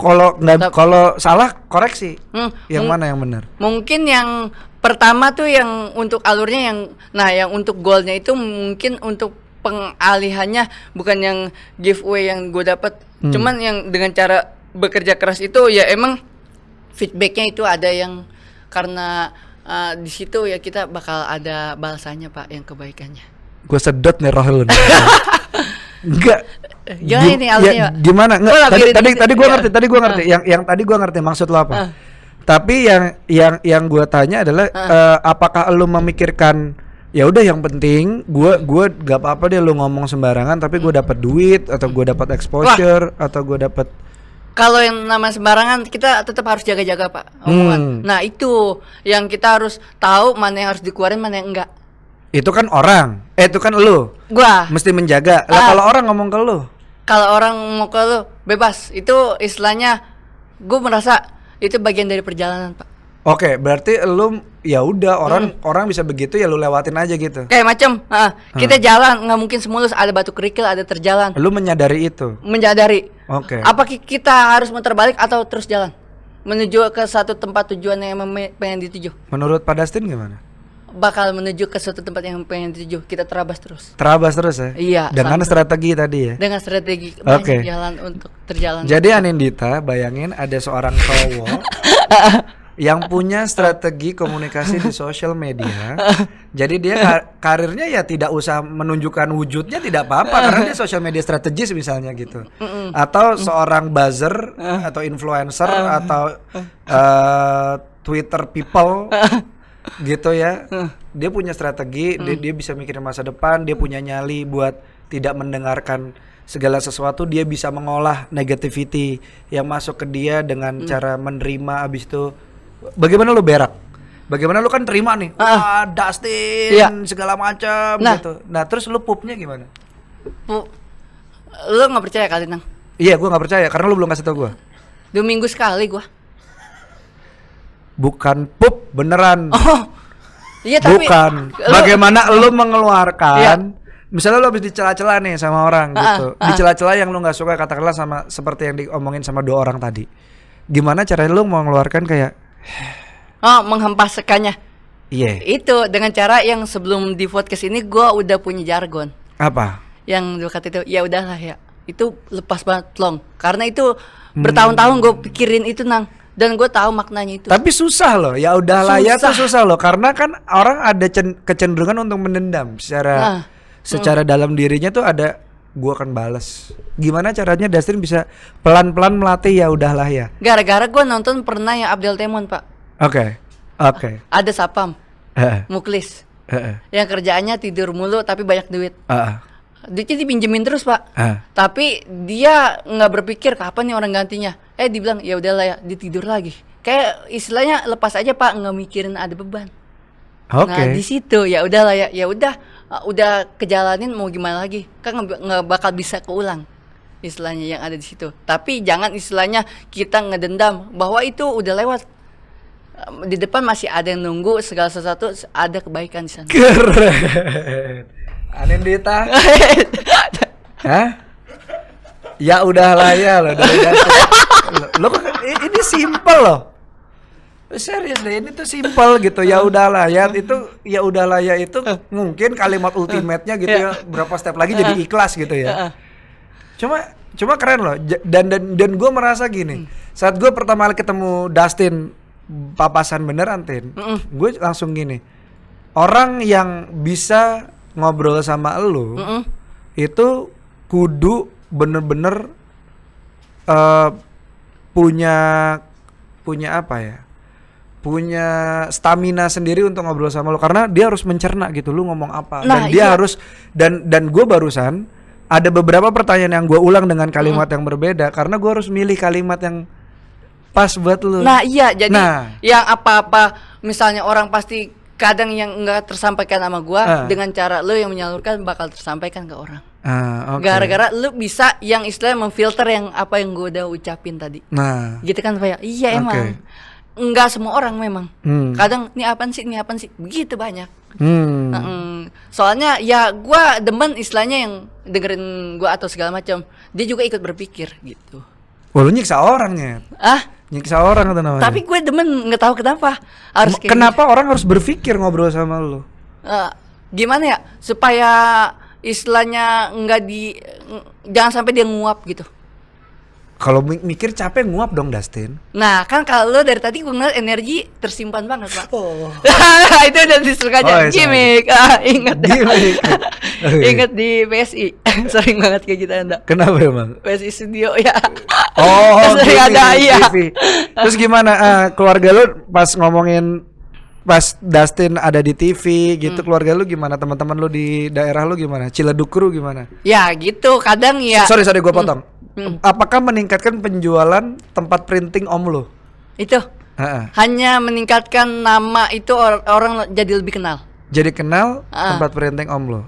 Kalau salah koreksi. Yang mana yang benar? Mungkin yang pertama tuh yang untuk alurnya yang untuk goalnya itu mungkin untuk pengalihannya bukan yang giveaway yang gue dapat, cuman yang dengan cara bekerja keras itu ya emang feedbacknya itu ada yang karena di situ ya kita bakal ada balasannya Pak, yang kebaikannya. Gue sedot nih roh lu. Enggak. Gimana ini alurnya? Gimana? Tadi gue ngerti. Yang tadi gue ngerti maksud lo apa. Tapi yang gue tanya adalah apakah lo memikirkan ya udah yang penting gue gak apa-apa deh lo ngomong sembarangan tapi gue dapat duit atau gue dapat exposure atau gue dapat. Kalau yang nama sembarangan kita tetap harus jaga-jaga Pak omongan. Nah itu yang kita harus tahu mana yang harus dikeluarin mana yang enggak. Itu kan orang, itu kan lu. Gua mesti menjaga. Lah kalau orang ngomong ke lu? Kalau orang mau ke lu bebas. Itu istilahnya gue merasa itu bagian dari perjalanan Pak. Oke, berarti lu ya udah orang bisa begitu ya lu lewatin aja gitu. Kayak macam kita jalan nggak mungkin semulus, ada batu kerikil, ada terjalan. Lu menyadari itu? Menyadari. Oke. Apa kita harus muter balik atau terus jalan menuju ke satu tempat tujuan yang pengen dituju? Menurut Pak Dustin gimana? Bakal menuju ke suatu tempat yang pengen dituju, kita terabas terus ya? Iya. Dengan strategi tadi ya? Dengan strategi banyak jalan untuk terjalan. Jadi Anindita bayangin ada seorang cowok yang punya strategi komunikasi di sosial media. Jadi dia karirnya ya tidak usah menunjukkan wujudnya, tidak apa-apa karena dia sosial media strategis misalnya gitu. Atau seorang buzzer atau influencer atau Twitter people gitu ya. Dia punya strategi, dia bisa mikirin masa depan, dia punya nyali buat tidak mendengarkan segala sesuatu, dia bisa mengolah negativity yang masuk ke dia dengan cara menerima. Abis itu bagaimana lu berak? Bagaimana lu kan terima nih, Dustin segala macam gitu. Nah terus lu pupnya gimana? Lu nggak percaya kali Nang? Iya gue nggak percaya karena lu belum kasih tau gue. 2 minggu sekali gue. Bukan pup beneran. Iya tapi bukan. Bagaimana lu mengeluarkan? Misalnya lu habis dicela-cela nih sama orang gitu. Dicela-cela yang lu nggak suka, katakanlah sama seperti yang diomongin sama 2 orang tadi. Gimana caranya lu mau mengeluarkan kayak menghempaskannya? Iya. Itu dengan cara yang sebelum di podcast ini gue udah punya jargon. Apa? Yang dua kata itu, ya udahlah ya. Itu lepas banget long. Karena itu bertahun-tahun gue pikirin itu Nang. Dan gue tahu maknanya itu. Tapi susah loh, ya udahlah ya tuh susah loh, karena kan orang ada kecenderungan untuk mendendam secara dalam dirinya tuh ada gue akan bales. Gimana caranya Dustin bisa pelan-pelan melatih ya udahlah ya? Gara-gara gue nonton pernah yang Abdel Temon, Pak. Oke. Ada Sapam, Muklis, yang kerjaannya tidur mulu tapi banyak duit. Duitnya dipinjemin terus, Pak. Tapi dia nggak berpikir kapan nih orang gantinya. Dibilang ya udahlah ya, ditidur lagi. Kayak istilahnya lepas aja, Pak, nggak mikirin ada beban. Nah di situ ya udahlah ya udah kejalanin mau gimana lagi, kan nggak bakal bisa keulang istilahnya yang ada di situ. Tapi jangan istilahnya kita ngedendam bahwa itu udah lewat. Di depan masih ada yang nunggu, segala sesuatu ada kebaikan di sana. Keren. Anindita. Hah? Ya udahlah ya lo dari lo ini simple loh. Serius deh, ini tuh simple gitu. Ya udahlah ya itu mungkin kalimat ultimate-nya gitu ya. Berapa step lagi jadi ikhlas gitu ya. Cuma keren loh. Dan gue merasa gini. Saat gue pertama kali ketemu Dustin papasan beneran, Tin. Gue langsung gini. Orang yang bisa ngobrol sama lu itu kudu bener-bener punya apa ya? Punya stamina sendiri untuk ngobrol sama lo, karena dia harus mencerna gitu lu ngomong apa. Dan dia harus dan gue barusan ada beberapa pertanyaan yang gue ulang dengan kalimat yang berbeda karena gue harus milih kalimat yang pas buat lu. Jadi yang apa-apa misalnya orang pasti kadang yang enggak tersampaikan sama gue dengan cara lu yang menyalurkan bakal tersampaikan ke orang. Gara-gara lu bisa yang istilahnya memfilter yang apa yang gue udah ucapin tadi. Gitu kan, Pak? Iya emang. Enggak semua orang memang. Kadang ini apaan sih begitu banyak. Soalnya ya gue demen istilahnya yang dengerin gue atau segala macam. Dia juga ikut berpikir gitu. Wah, lu nyiksa orangnya. Nyiksa orang itu namanya. Tapi gue demen, nggak tahu kenapa harus kenapa orang harus berpikir ngobrol sama lu. Gimana ya supaya istilahnya jangan sampai dia nguap gitu. Kalau mikir capek nguap dong, Dustin. Nah kan kalau dari tadi gue ngeliat energi tersimpan banget, Pak. Itu udah disengaja gimmick. Ingat ingat di PSI sering banget kayak gitu Anda. Kenapa emang? PSI studio ya. Sering ada TV. Terus gimana keluarga lu pas ngomongin pas Dustin ada di TV gitu, keluarga lu gimana? Teman-teman lu di daerah lu gimana? Ciledug Kru gimana? Ya gitu, kadang ya. Sorry gue potong. Apakah meningkatkan penjualan tempat printing om lu? Itu hanya meningkatkan nama itu orang jadi lebih kenal. Jadi kenal tempat printing om lu.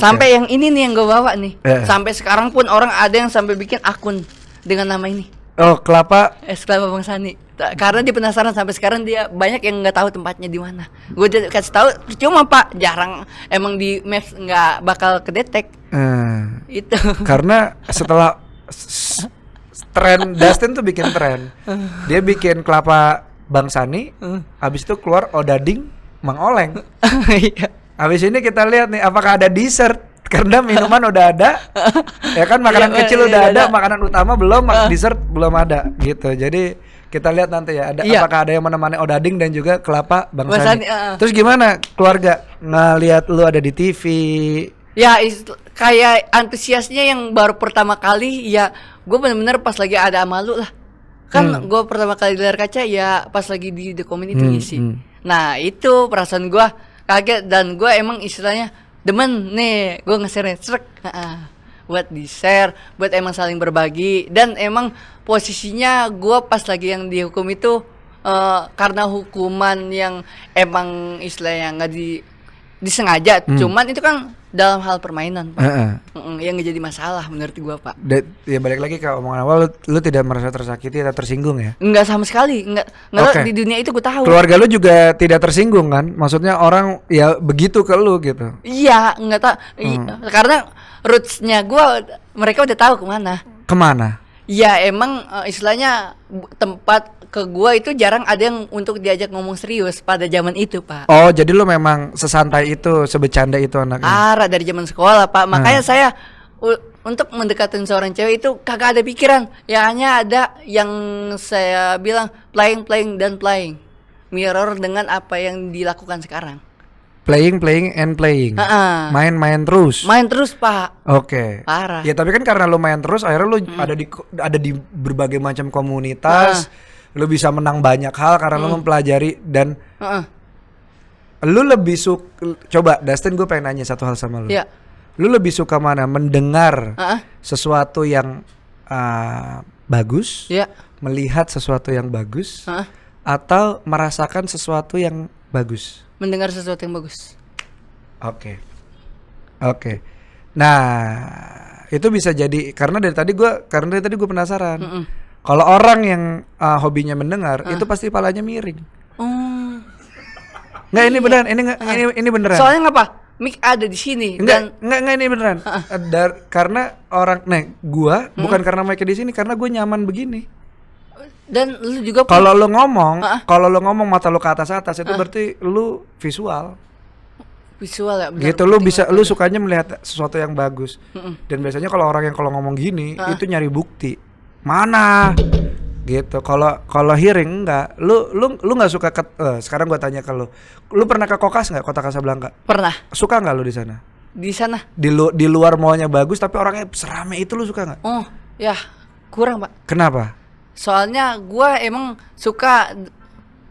Sampai yang ini nih yang gue bawa nih. Sampai sekarang pun orang ada yang sampai bikin akun dengan nama ini. Kelapa Bang Sani. Karena dia penasaran, sampai sekarang dia banyak yang nggak tahu tempatnya di mana. Gue udah kasih tahu, cuma Pak jarang emang di Maps nggak bakal kedetek. Itu. Karena setelah tren Dustin tuh bikin tren. Dia bikin kelapa Bang Sani, habis itu keluar Odading Mang Oleng. Habis ini kita lihat nih apakah ada dessert, karena minuman udah ada. Ya kan, makanan kecil udah ada, makanan utama belum, dessert belum ada gitu. Jadi kita lihat nanti ya apakah ada yang menemani Odading dan juga kelapa Bang Sani. Terus gimana keluarga ngelihat lu ada di TV? Ya kayak antusiasnya yang baru pertama kali ya, gue bener-bener pas lagi ada malu lah. Kan gue pertama kali di layar kaca ya pas lagi di The Community ngisi. Nah itu perasaan gue kaget, dan gue emang istilahnya demen nih gue nge-share buat di-share, buat emang saling berbagi. Dan emang posisinya gue pas lagi yang dihukum itu karena hukuman yang emang istilahnya nggak disengaja, cuman itu kan dalam hal permainan, Pak. Yang nggak jadi masalah menurut gua, Pak. Ya balik lagi ke omongan awal, lu tidak merasa tersakiti atau tersinggung ya? Enggak sama sekali, enggak. Di dunia itu gua tahu. Keluarga lu juga tidak tersinggung kan? Maksudnya orang ya begitu ke lu gitu? Iya, enggak tahu. Karena rootsnya gua, mereka udah tahu kemana. Ya emang istilahnya tempat ke gua itu jarang ada yang untuk diajak ngomong serius pada zaman itu, Pak. Oh, jadi lu memang sesantai itu, sebecanda itu anaknya. Dari zaman sekolah, Pak. Makanya saya untuk mendekatin seorang cewek itu kagak ada pikiran. Ya hanya ada yang saya bilang playing. Mirror dengan apa yang dilakukan sekarang. Playing and playing. Main terus. Main terus, Pak. Oke. Parah. Ya tapi kan karena lu main terus akhirnya lu ada di berbagai macam komunitas. Lu bisa menang banyak hal karena lu mempelajari dan lu lebih coba Dustin, gue pengen nanya satu hal sama lu. Iya. Lu lebih suka mana? Mendengar sesuatu yang bagus, melihat sesuatu yang bagus, atau merasakan sesuatu yang bagus? Mendengar sesuatu yang bagus. Oke. Nah, itu bisa jadi karena dari tadi gue penasaran. Kalau orang yang hobinya mendengar, itu pasti palanya miring. Nggak, ini beneran, ini beneran. Soalnya ngapa? Mic ada di sini. Enggak ini beneran. Karena orang, gua bukan karena mic di sini, karena gue nyaman begini. Dan lu juga kalau lu ngomong mata lu ke atas itu berarti lu visual ya, benar. Gitu, lu sukanya melihat sesuatu yang bagus. Dan biasanya kalau orang yang kalau ngomong gini itu nyari bukti. Mana? Gitu. Kalau hearing enggak. Lu enggak suka sekarang gua tanya ke lu. Lu pernah ke Kokas enggak, Kota Kasablanka? Pernah. Suka enggak lu di sana? Di sana. Di luar mallnya bagus tapi orangnya serame itu, lu suka enggak? Oh, ya. Kurang, Pak. Kenapa? Soalnya gua emang suka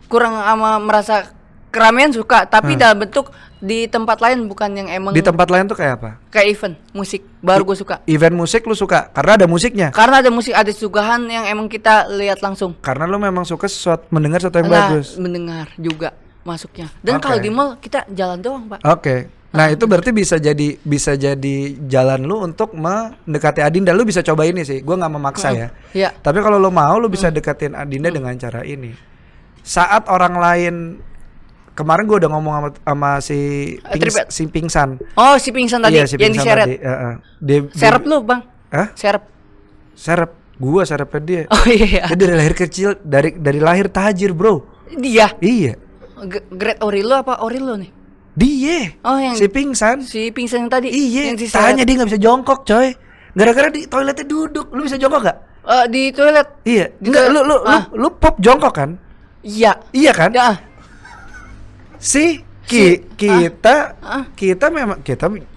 kurang merasa keramaian suka, tapi dalam bentuk di tempat lain, bukan yang emang. Di tempat lain tuh kayak apa? Kayak event musik, baru gue suka. Event musik lu suka karena ada musiknya. Karena ada musik, ada suguhan yang emang kita lihat langsung. Karena lu memang suka mendengar sesuatu yang bagus. Mendengar juga masuknya. Dan kalau di mall kita jalan doang, Pak. Oke. Nah, itu berarti bisa jadi jalan lu untuk mendekati Adinda. Lu bisa coba ini sih. Gua nggak memaksa ya. Iya. Tapi kalau lu mau, lu bisa deketin Adinda dengan cara ini. Saat orang lain, kemarin gua udah ngomong sama si Pingsan. Oh, si Pingsan tadi, iya, si yang diseret. Serep lu, Bang. Hah? Serep. Gua serepnya dia. Oh iya. Dia dari lahir kecil, dari lahir tajir, bro. Dia. Iya. Great Orilo apa Orilo nih? Dia. Oh, yang si Pingsan yang tadi. Iya. Tanya dia nggak bisa jongkok, coy. Gara-gara di toiletnya duduk. Lu bisa jongkok gak? Di toilet. Iya. Enggak, lu pop jongkok kan? Iya. Iya kan? Ya. Kita memang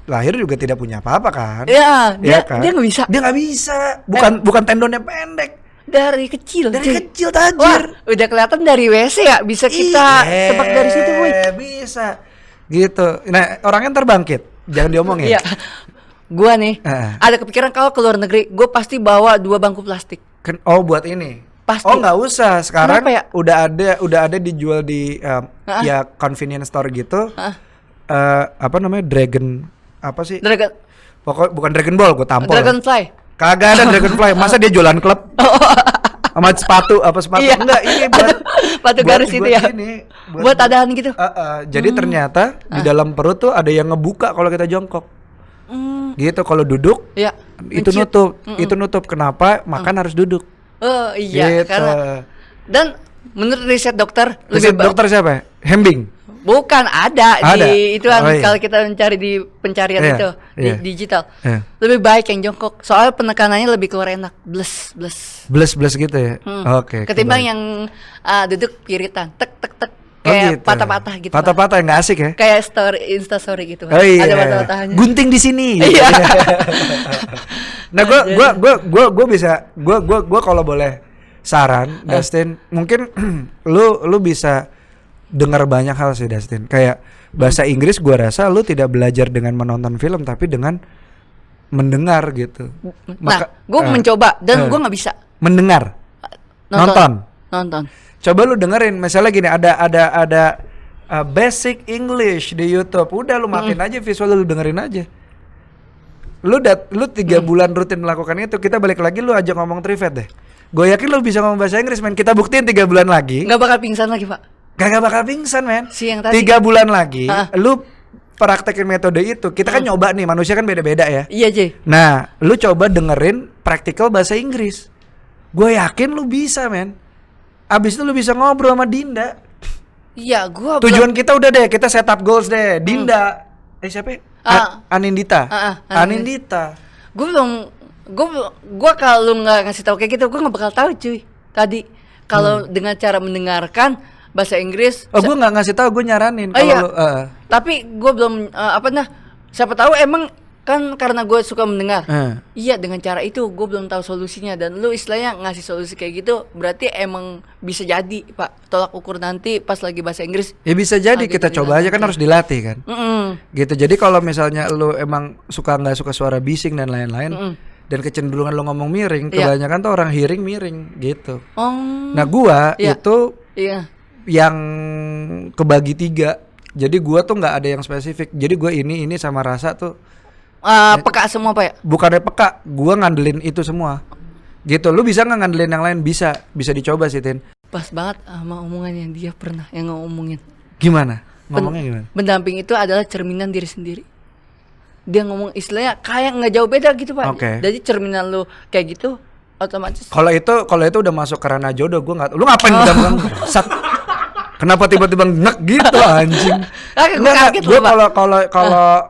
lahir juga tidak punya apa-apa kan? Iya. Kan? Dia nggak bisa. Dia nggak bisa. Bukan tendonnya pendek. Dari kecil. Kecil tajir. Wah, udah kelihatan dari WC ya. Bisa kita tebak dari situ, boy. Bisa. Gitu. Nah, orangnya terbangkit. Jangan diomongin. Iya. Gua nih ada kepikiran kalau ke luar negeri, gue pasti bawa 2 bangku plastik. Oh, buat ini. Pasti. Oh, nggak usah. Sekarang ya? udah ada dijual di ya convenience store gitu. Apa namanya? Dragon apa sih? Pokoknya bukan Dragon Ball, gue tampol. Dragonfly. Kagak ada Dragonfly. Masa dia jualan klub? Sama sepatu Iya. Enggak, ini buat sepatu garis itu ya. Buat adahan gitu. Jadi ternyata di dalam perut tuh ada yang ngebuka kalau kita jongkok. Gitu, kalau duduk itu nutup. Itu nutup. Kenapa? Makan harus duduk. Oh iya, gitu. karena dan menurut riset dokter dokter siapa? Hembing. Bukan ada. Di itu kan iya. Kalau kita mencari di pencarian itu di digital. Lebih baik yang jongkok. Soal penekanannya lebih keluar enak. Bles gitu ya. Oke. Ketimbang yang duduk piritan. Tek kayak gitu. patah-patah gitu. Patah-patah nggak asik ya? Kayak Insta story gitu. Oh, iya. Ada patah-patahannya. Gunting di sini. Gitu. Iya. Nah, gue kalau boleh saran, Dustin, mungkin lu bisa dengar banyak hal sih, Dustin. Kayak bahasa Inggris, gue rasa lu tidak belajar dengan menonton film, tapi dengan mendengar gitu. Gue mencoba dan gue nggak bisa. Mendengar. Nonton. Coba lu dengerin, misalnya gini, ada basic English di YouTube. Udah lu matiin aja visual, lu dengerin aja. Lu 3 bulan rutin melakukan itu, kita balik lagi lu ajak ngomong Trivet deh. Gue yakin lu bisa ngomong bahasa Inggris, men. Kita buktiin 3 bulan lagi. Nggak bakal pingsan lagi, Pak. Gak bakal pingsan, men. Si yang tadi. 3 bulan lagi, lu praktekin metode itu. Kita kan nyoba nih, manusia kan beda-beda ya. Iya, Jay. Nah, lu coba dengerin praktikal bahasa Inggris. Gue yakin lu bisa, men. Abis itu lu bisa ngobrol sama Dinda. Iya, gue tujuan kita udah deh, kita set up goals deh. Dinda. Siapa ya? Anindita. Anindita. Gue kalau nggak ngasih tahu kayak gitu, gue nggak bakal tahu, cuy. Tadi kalau dengan cara mendengarkan bahasa Inggris. Oh, gue nggak ngasih tahu, gue nyaranin kalau iya. lu. Tapi gue belum siapa tahu emang kan karena gue suka mendengar. Iya, dengan cara itu gue belum tahu solusinya, dan lu istilahnya ngasih solusi kayak gitu berarti emang bisa jadi Pak tolak ukur nanti pas lagi bahasa Inggris. Ya bisa jadi, kita gitu coba aja kan, harus dilatih kan. Gitu. Jadi kalau misalnya lu emang nggak suka suara bising dan lain-lain, dan kecenderungan lu ngomong miring, kebanyakan tuh orang hearing miring gitu. Nah gua itu yang kebagi 3. Jadi gua tuh nggak ada yang spesifik. Jadi gua ini sama rasa tuh peka semua Pak ya? Bukannya peka, gua ngandelin itu semua. Gitu. Lu bisa nggak ngandelin yang lain? Bisa dicoba sih, Tin. Pas banget sama omongan yang dia pernah yang ngomongin. Gimana? Ngomongnya gimana? Pendamping itu adalah cerminan diri sendiri. Dia ngomong istilahnya kayak nggak jauh beda gitu Pak. Jadi cerminan lu kayak gitu otomatis. Kalau itu udah masuk ke ranah jodoh, gua nggak. Lu ngapain pegang Kenapa tiba-tiba ngek gitu anjing? Gue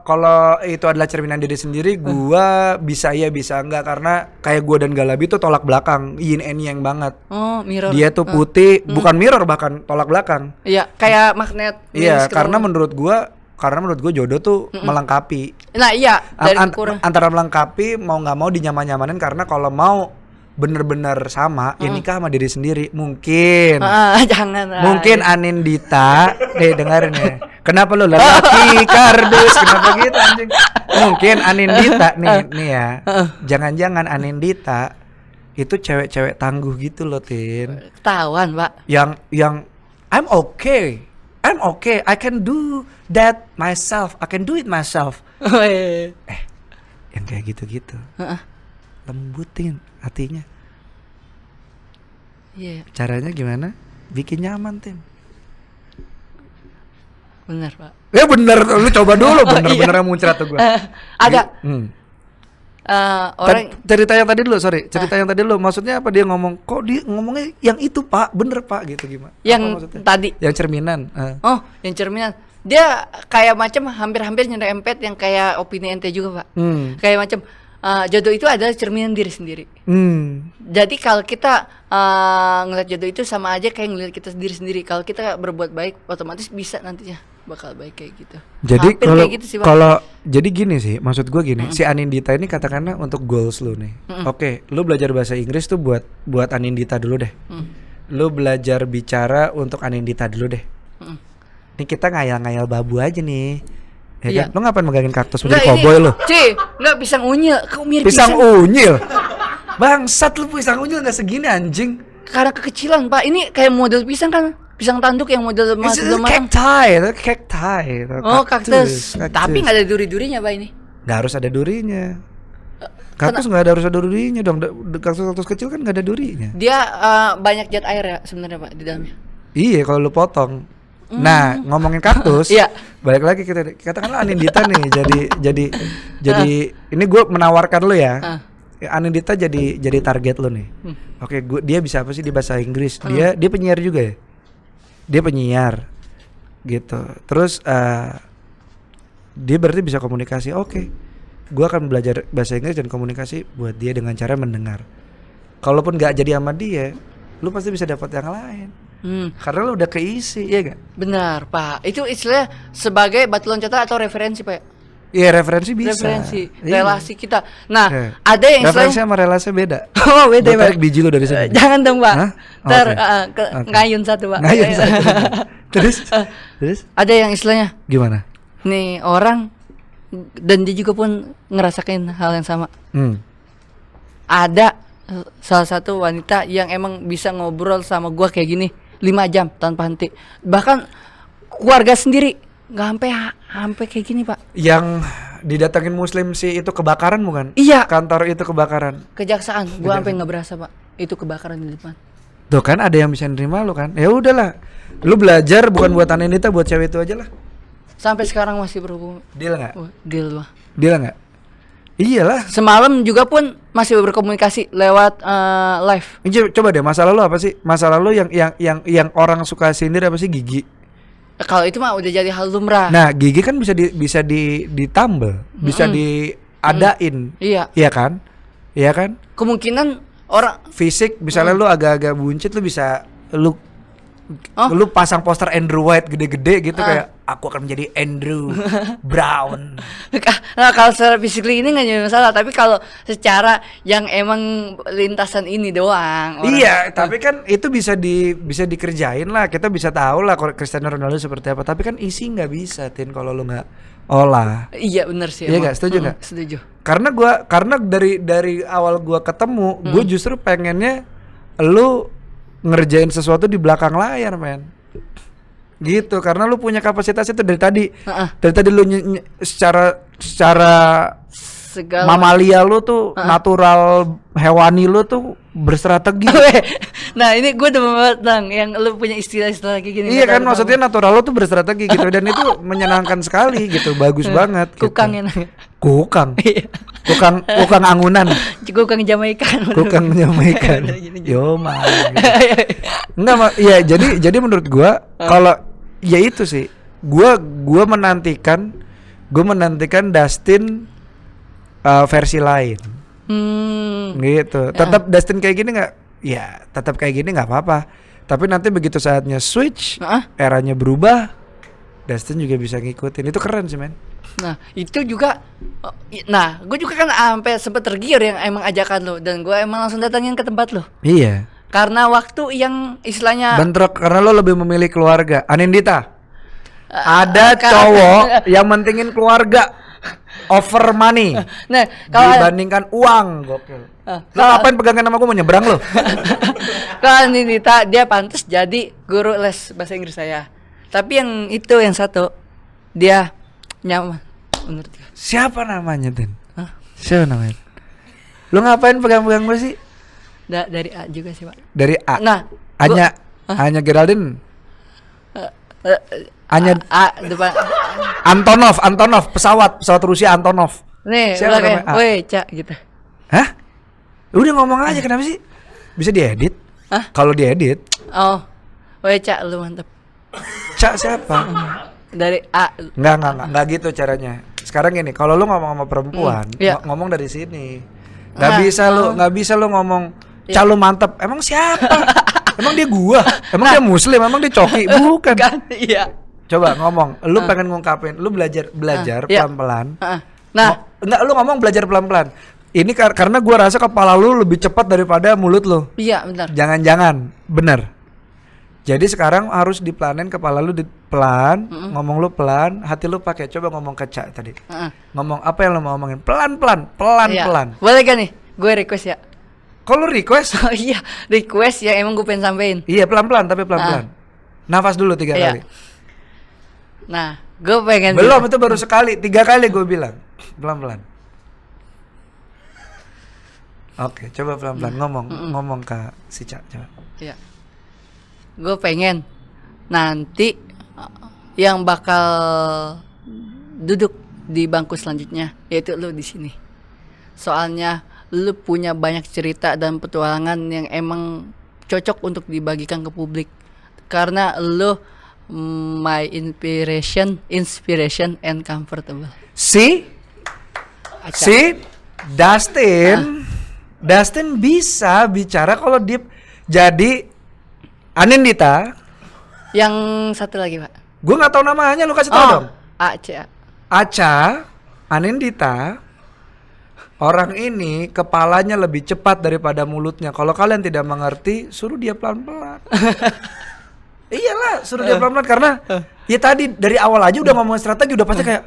kalau itu adalah cerminan diri sendiri, gue bisa enggak, karena kayak gue dan Galabi tuh tolak belakang, yin and yang banget. Mirror. Dia tuh putih, bukan mirror, bahkan tolak belakang. Iya, kayak magnet. Iya, karena menurut gue jodoh tuh melengkapi. Nah iya, dari antara melengkapi, mau nggak mau dinyamanin, karena kalau mau bener-bener sama, ya nikah sama diri sendiri. Mungkin mungkin Anindita dengerin ya, kenapa lu lelaki kardus, kenapa gitu anjing. Mungkin Anindita nih ya, jangan-jangan Anindita itu cewek-cewek tangguh gitu loh, Tin. Ketahuan Pak. Yang I'm okay, I can do that myself, I can do it myself. Yang kayak gitu-gitu. Lembutin hatinya. Caranya gimana? Bikin nyaman, Tim. Bener Pak. Ya bener, lu coba dulu. Bener-bener muncrat tuh gue. Ada orang cerita yang tadi dulu, cerita yang tadi dulu. Maksudnya apa, dia ngomong, kok dia ngomongnya yang itu Pak, bener Pak, gitu gimana? Yang tadi yang cerminan. Oh, yang cerminan. Dia kayak macam hampir-hampir nyerempet yang kayak opini ente juga Pak. Kayak macam jodoh itu adalah cerminan diri sendiri. Jadi kalau kita ngeliat jodoh itu sama aja kayak ngeliat kita sendiri. Kalau kita berbuat baik, otomatis bisa nantinya bakal baik kayak gitu. Jadi kalau jadi gini sih, maksud gue gini, si Anindita ini katakanlah untuk goals lu nih. Oke, lu belajar bahasa Inggris tuh buat Anindita dulu deh. Lu belajar bicara untuk Anindita dulu deh. Ini kita ngayal-ngayal babu aja nih. Ya kan? Lo ngapain megangin kaktus menjadi cowboy lo? Nggak pisang unyil. Kau mirip pisang unyil. Bangsat lu, pisang unyil nggak segini anjing. Karena kekecilan Pak. Ini kayak model pisang kan? Pisang tanduk yang model belum matang. Cacti. Oh, kaktus. Tapi nggak ada duri-durinya Pak ini. Nggak harus ada durinya. Kaktus nggak harus ada durinya dong. Kaktus kecil kan nggak ada durinya. Dia banyak zat air ya sebenarnya Pak di dalamnya. Iya, kalau lu potong. Nah, ngomongin kaktus, balik lagi katakanlah Anindita nih, jadi ini gue menawarkan lu ya, Anindita jadi target lu nih. Oke, dia bisa apa sih di bahasa Inggris? Dia penyiar juga ya, dia penyiar, gitu. Terus dia berarti bisa komunikasi. Oke, gue akan belajar bahasa Inggris dan komunikasi buat dia dengan cara mendengar. Kalaupun nggak jadi sama dia, lu pasti bisa dapat yang lain. Karena lu udah keisi, ya gak? Benar Pak, itu istilahnya sebagai batu loncatan atau referensi Pak. Iya, referensi bisa. Referensi relasi kita. Nah, ada yang referensi sama relasi beda. Oh, beda Pak. Tarik biji lu dari sini. Jangan dong Pak. Ngayun satu Pak. Ngayun satu. Terus? Ada yang istilahnya gimana? Nih orang, dan dia juga pun ngerasain hal yang sama. Ada salah satu wanita yang emang bisa ngobrol sama gua kayak gini 5 jam tanpa henti. Bahkan keluarga sendiri nggak sampai kayak gini Pak. Yang didatengin Muslim sih itu kebakaran bukan? Iya. Kantor itu kebakaran. Kejaksaan. Gua sampai nggak berasa Pak. Itu kebakaran di depan. Tuh kan ada yang bisa nerima lu kan? Ya udahlah. Lu belajar bukan buat Anindita, buat cewek itu aja lah. Sampai sekarang masih berhubungan. Deal nggak? Deal Pak. Deal nggak? Iyalah. Semalam juga pun masih berkomunikasi lewat live. Coba deh, masalah lu apa sih? Masalah lu yang orang suka sindir apa sih? Gigi. Kalau itu mah udah jadi hal lumrah. Nah, gigi kan bisa ditambal, bisa diadain. Iya. Iya kan? Iya kan? Kemungkinan orang fisik misalnya lu agak-agak buncit, lu bisa lu Lu pasang poster Andrew White gede-gede gitu kayak aku akan menjadi Andrew Brown. Nah, kalau secara physically ini nggak jadi masalah, tapi kalau secara yang emang lintasan ini doang. Iya, tapi kan itu bisa dikerjain lah. Kita bisa tahu lah Cristiano Ronaldo seperti apa. Tapi kan isi nggak bisa, Tin, kalau lu nggak olah. Iya benar sih. Iya nggak, setuju nggak? Setuju. Karena dari awal gua ketemu, gue justru pengennya lu ngerjain sesuatu di belakang layar, men. Gitu, karena lu punya kapasitas itu dari tadi. Dari tadi lu secara segala mamalia lu tuh natural hewani lu tuh berstrategi. Nah, ini gue demen banget Bang yang lu punya istilah-istilah kayak gini. Iya kan, maksudnya natural lu tuh berstrategi gitu dan itu menyenangkan sekali gitu, bagus banget gitu. Kukang enak. Kukang angunan. Kukang Jamaikan. Kukang Jamaikan. Yo mah. Enggak, ya jadi menurut gua kalau ya itu sih. Gua menantikan Dustin versi lain. Gitu. Tetap Dustin kayak gini nggak? Ya, tetap kayak gini nggak apa-apa. Tapi nanti begitu saatnya switch, eranya berubah, Dustin juga bisa ngikutin. Itu keren sih, men. Nah, itu juga. Nah, gue juga kan sampai sempet tergiur yang emang ajakan lo, dan gue emang langsung datangin ke tempat lo. Iya. Karena waktu yang istilahnya bentrok karena lo lebih memilih keluarga. Anindita. Ada cowok yang mentingin keluarga over money. Nah, kalau dibandingkan uang, gokil. Lo ngapain pegangan sama gue, mau nyebrang lo? Kalau Nindita dia pantas jadi guru les bahasa Inggris saya. Tapi yang itu yang satu dia nyaman menurut gue. Siapa namanya, Tin? Siapa namanya? Lo ngapain pegang-pegang gue sih? Dari A juga sih, Pak. Dari A. Nah, Anya Geraldine. Anya depan Antonov, pesawat Rusia Antonov. Nih, siapa namanya? Woi, Cak gitu. Hah? Udah ngomong aja, kenapa sih? Bisa diedit? Kalau diedit. Oh. Woi, Cak, lu mantep. Cak siapa? Dari A. Enggak gitu caranya. Sekarang gini, kalau lu ngomong sama perempuan, ngomong dari sini. Enggak bisa lu ngomong Cak lu mantep. Emang siapa? Emang dia gua? Emang dia muslim? Emang dia coki? Bukan. Iya. Coba ngomong, lu pengen ngungkapin, lu belajar pelan-pelan. Nah, enggak, lu ngomong belajar pelan-pelan. Ini karena gua rasa kepala lu lebih cepat daripada mulut lu. Iya, benar. Jangan-jangan, bener. Jadi sekarang harus diplanin kepala lu pelan, ngomong lu pelan, hati lu pakai. Coba ngomong ke Cak tadi. Ngomong apa yang lu mau ngomongin? Pelan-pelan. Boleh gak nih? Gue request ya. Kok lu request? Oh iya, request yang emang gue pengen sampein. Iya, pelan-pelan tapi pelan-pelan. Nafas dulu 3 kali. Nah, gue pengen belum, itu baru sekali, 3 kali gue bilang. Pelan-pelan. Oke, coba pelan-pelan ngomong ke si Cak, coba. Iya. Gue pengen nanti yang bakal duduk di bangku selanjutnya yaitu lu di sini. Soalnya lu punya banyak cerita dan petualangan yang emang cocok untuk dibagikan ke publik. Karena lu my inspiration and comfortable. Dustin bisa bicara kalau dia jadi Anindita. Yang satu lagi, Pak. Gue nggak tahu namanya, lu kasih tahu dong. Aca, Anindita. Orang ini kepalanya lebih cepat daripada mulutnya. Kalau kalian tidak mengerti, suruh dia pelan-pelan. Iyalah, suruh dia pelan-pelan karena ya tadi dari awal aja udah ngomong strategi udah pasti kayak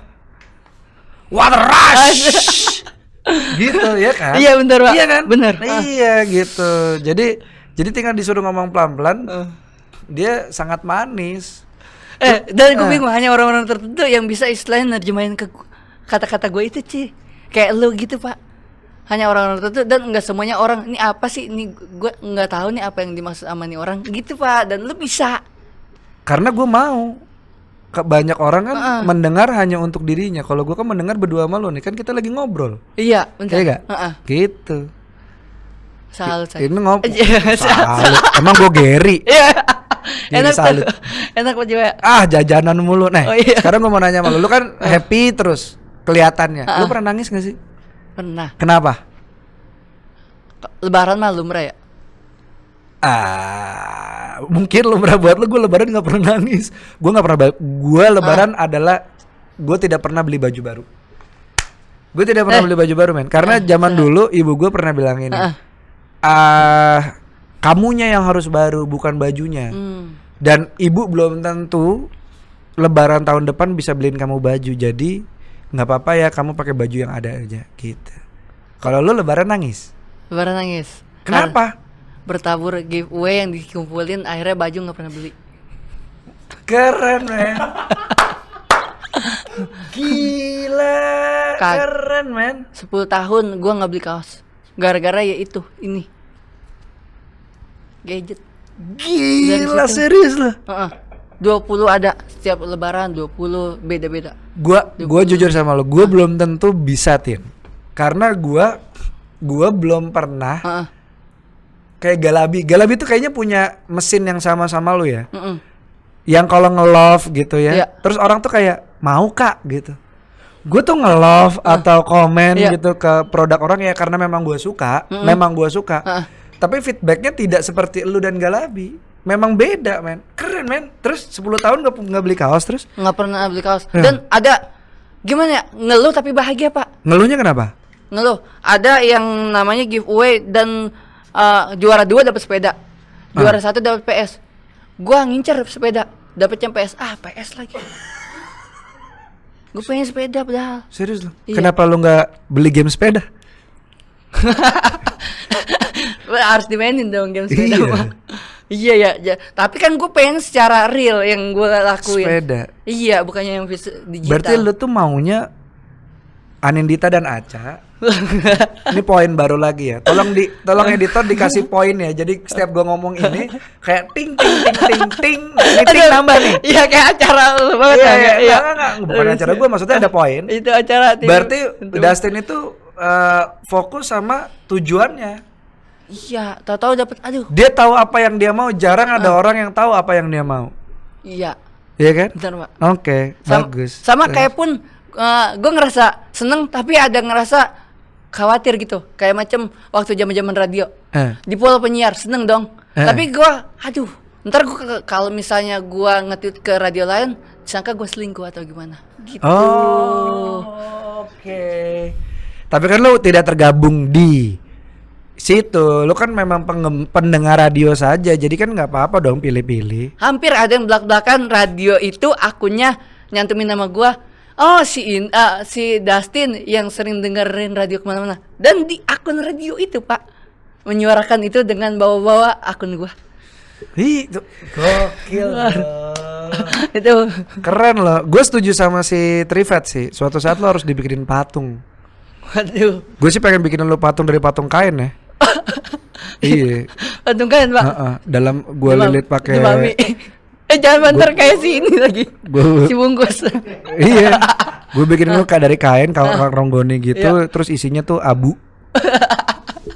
water rush. Gitu ya kan? Iya benar, Pak. Iya kan? Benar. Iya gitu. Jadi tinggal disuruh ngomong pelan-pelan, dia sangat manis. Dan gue bingung hanya orang-orang tertentu yang bisa istilahnya nerjemahin ke kata-kata gue itu, Ci. Kayak lu gitu, Pak. Hanya orang-orang tertentu dan enggak semuanya orang. Ini apa sih? Ini gue enggak tahu nih apa yang dimaksud sama nih orang. Gitu, Pak. Dan lu bisa. Karena gue mau. Banyak orang kan mendengar hanya untuk dirinya. Kalau gue kan mendengar berdua sama lu nih, kan kita lagi ngobrol. Iya, benar. Iya gak? Gitu. Salut. Ini salut. Emang gue Gary. Enak salut. Enak lo juga. Jajanan mulu. Nah, sekarang gue mau nanya sama lu kan happy terus kelihatannya. Lu pernah nangis gak sih? Pernah. Kenapa? Lebaran mah lumrah ya? mungkin lumrah buat lu, gue lebaran nggak pernah nangis. Gue nggak pernah. Gue lebaran adalah gue tidak pernah beli baju baru. Gue tidak pernah beli baju baru, men. Karena zaman dulu ibu gue pernah bilang ini, kamunya yang harus baru, bukan bajunya. Dan ibu belum tentu lebaran tahun depan bisa beliin kamu baju. Jadi nggak apa-apa ya, kamu pakai baju yang ada aja gitu. Kalau lu lebaran nangis? Lebaran nangis. Kenapa? Bertabur giveaway yang dikumpulin, akhirnya baju nggak pernah beli. Keren, men. Gila, keren, men. 10 tahun gua nggak beli kaos. Gara-gara ya itu, ini. Gadget. Gila, serius loh. 20 ada setiap lebaran, 20 beda-beda. Gua jujur sama lo, gua belum tentu bisa, Tin. Karena gua belum pernah kayak Galabi. Galabi tuh kayaknya punya mesin yang sama-sama lo ya. Yang kalau nge-love gitu ya. Terus orang tuh kayak mau Kak gitu. Gue tuh nge-love atau komen gitu ke produk orang ya karena memang gue suka, Tapi feedbacknya tidak seperti lu dan Galabi. Memang beda, men. Keren, men. Terus 10 tahun gak beli kaos terus? Nggak pernah beli kaos. Dan ada gimana ya? Ngeluh tapi bahagia, Pak. Ngeluhnya kenapa? Ngeluh. Ada yang namanya giveaway dan juara 2 dapat sepeda. Juara 1 dapat PS. Gua ngincer sepeda, dapetnya PS. PS lagi. Gue pengen sepeda padahal. Serius lu? Iya. Kenapa lu nggak beli game sepeda? Harus dimainin dong game sepeda. Iya ya. Tapi kan gue pengen secara real yang gue lakuin. Sepeda. Iya, bukannya yang digital. Berarti lu tuh maunya Anindita dan Aca. Ini poin baru lagi ya. Tolong editor dikasih poin ya. Jadi setiap gua ngomong ini kayak ting. Ini ting nambah nih. Iya, kayak acara lu banget. Iya. Enggak. Bukan acara gua, maksudnya ada poin. Itu acara. Berarti Dustin itu fokus sama tujuannya. Iya, tahu-tahu dapat Dia tahu apa yang dia mau, jarang ada orang yang tahu apa yang dia mau. Iya. Iya kan? Benar, Pak. Oke, bagus. Sama kayak pun gue ngerasa seneng tapi ada ngerasa khawatir gitu, kayak macam waktu zaman radio di pool penyiar seneng dong, tapi gue ntar gue kalau misalnya gue nge-tweet ke radio lain disangka gue selingkuh atau gimana gitu. Oke. Tapi kan lu tidak tergabung di situ, lu kan memang pendengar radio saja, jadi kan nggak apa-apa dong pilih-pilih. Hampir ada yang belak-belakan radio itu akunnya nyantumin nama gue. Si Dustin yang sering dengerin radio kemana-mana. Dan di akun radio itu, Pak, menyuarakan itu dengan bawa-bawa akun gua. Itu gokil. Itu keren loh. Gue setuju sama si Trivet sih. Suatu saat lo harus dibikinin patung. Waduh. Gue sih pengen bikinin lo patung dari patung kain ya. Iya. Patung kain, Pak. Dalam gue lilit pakai. Jangan banter kayak si ini lagi. Si bungkus. Iya. Gue bikin lu kayak dari kain kalau ronggoni gitu, terus isinya tuh abu.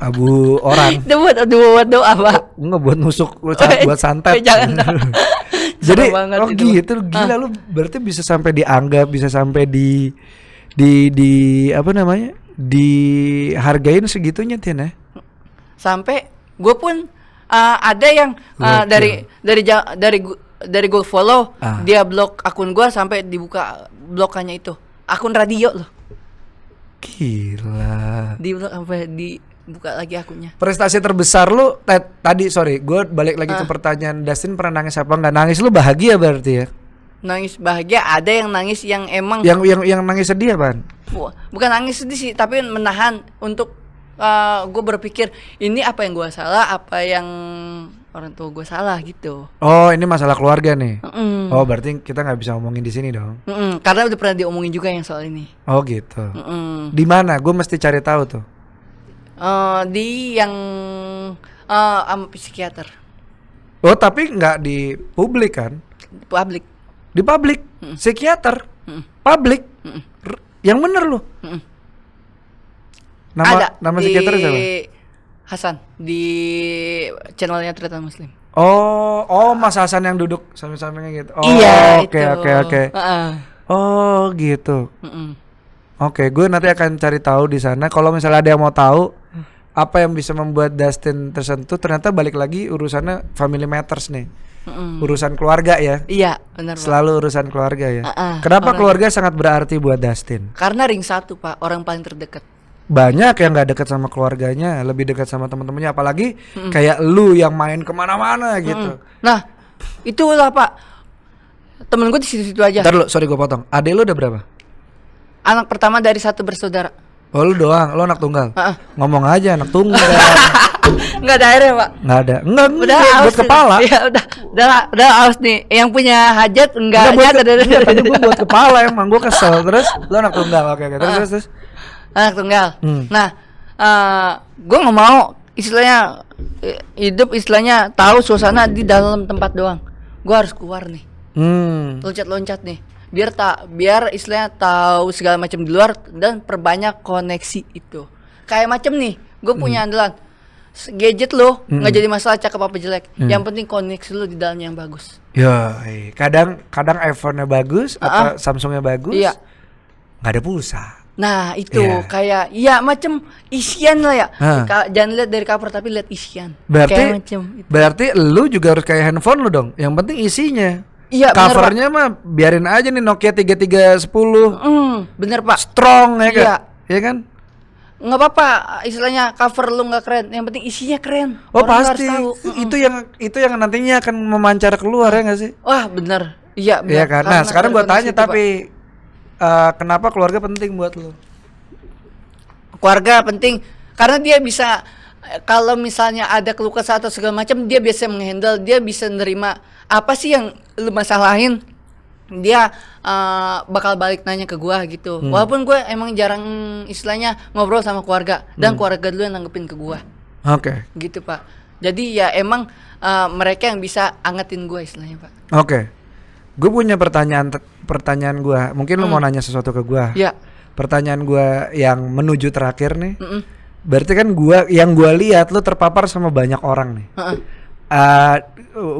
Abu orang. Itu buat doa, Pak. Enggak buat nusuk, buat santet. Jangan. Jadi gitu, gila lu berarti bisa sampai dianggap, bisa sampai di apa namanya? Dihargain segitunya, Tin ya. Sampai gue pun ada yang dari gue follow dia blok akun gue sampai dibuka blokannya itu akun radio loh. Gila. Di blok sampai dibuka lagi akunnya. Prestasi terbesar lu tadi gue balik lagi ke pertanyaan Dustin, pernah nangis apa enggak? Nangis lu bahagia berarti ya? Nangis bahagia, ada yang nangis yang emang yang nangis sedih apaan? Bukan nangis sedih sih, tapi menahan untuk gue berpikir ini apa yang gue salah, apa yang orang tua gue salah gitu. Oh, ini masalah keluarga nih. Oh, berarti kita nggak bisa ngomongin di sini dong. Karena udah pernah diomongin juga yang soal ini. Oh gitu. Di mana? Gue mesti cari tahu tuh. Di yang sama psikiater. Oh, tapi nggak di publik kan? Publik. Di publik. Psikiater. Publik. Yang bener lu. Nama psikiater siapa? Hasan di channelnya Tretan Muslim. Oh, Mas Hasan yang duduk samping-sampingnya gitu. Oh, iya, oke. Oh, gitu. Oke, gue nanti akan cari tahu di sana. Kalau misalnya ada yang mau tahu, apa yang bisa membuat Dustin tersentuh ternyata balik lagi urusannya family matters nih. Urusan keluarga ya. Iya, benar. Selalu urusan keluarga ya. Kenapa keluarga sangat berarti buat Dustin? Karena ring satu Pak, orang paling terdekat. Banyak yang nggak dekat sama keluarganya, lebih dekat sama teman-temannya, apalagi kayak lu yang main kemana-mana gitu. Nah, itulah Pak. Temen gue di situ-situ aja. Ntar lu, sorry gue potong. Adek lu udah berapa? Anak pertama dari satu bersaudara. Oh lu doang, lu anak tunggal. Ngomong aja anak tunggal. Enggak ada airnya Pak. Nggak ada. Enggak, Udah buat kepala. Ya udah aus nih. Yang punya hajat enggak Tadi gue buat kepala emang gue kesel. Terus lu anak tunggal, oke. Terus. Anak tunggal. Nah, gue nggak mau istilahnya hidup istilahnya tahu suasana di dalam tempat doang. Gue harus keluar nih. Loncat-loncat nih. Biar istilahnya tahu segala macam di luar dan perbanyak koneksi itu. Kayak macam nih, gue punya andalan. Gadget lo nggak jadi masalah cakep apa jelek. Yang penting koneksi lo di dalamnya yang bagus. Ya, kadang iPhone-nya bagus atau Samsung-nya bagus. Iya. Nggak ada pulsa. Nah itu kayak ya macam isian lah ya. Jangan lihat dari cover tapi lihat isian. Berarti lu juga harus kayak handphone lu dong. Yang penting isinya. Iya, covernya mah biarin aja nih Nokia 3310. Bener Pak. Strong ya kan? Iya kan? Nggak apa-apa istilahnya cover lu nggak keren, yang penting isinya keren. Oh pasti. Itu yang nantinya akan memancar keluar ya nggak sih? Wah bener. Iya bener. Iya kan. Nah sekarang gua tanya tapi kenapa keluarga penting buat lu? Keluarga penting karena dia bisa kalau misalnya ada keluh kesah atau segala macam dia bisa menghandle, dia bisa nerima apa sih yang lu masalahin, dia bakal balik nanya ke gua gitu. Walaupun gue emang jarang istilahnya ngobrol sama keluarga dan keluarga dulu yang nanggepin ke gua. Oke. Gitu Pak. Jadi ya emang mereka yang bisa angetin gua istilahnya Pak. Oke. Gue punya pertanyaan gua. Mungkin lu mau nanya sesuatu ke gua. Iya. Pertanyaan gua yang menuju terakhir nih. Berarti kan yang gua lihat lu terpapar sama banyak orang nih.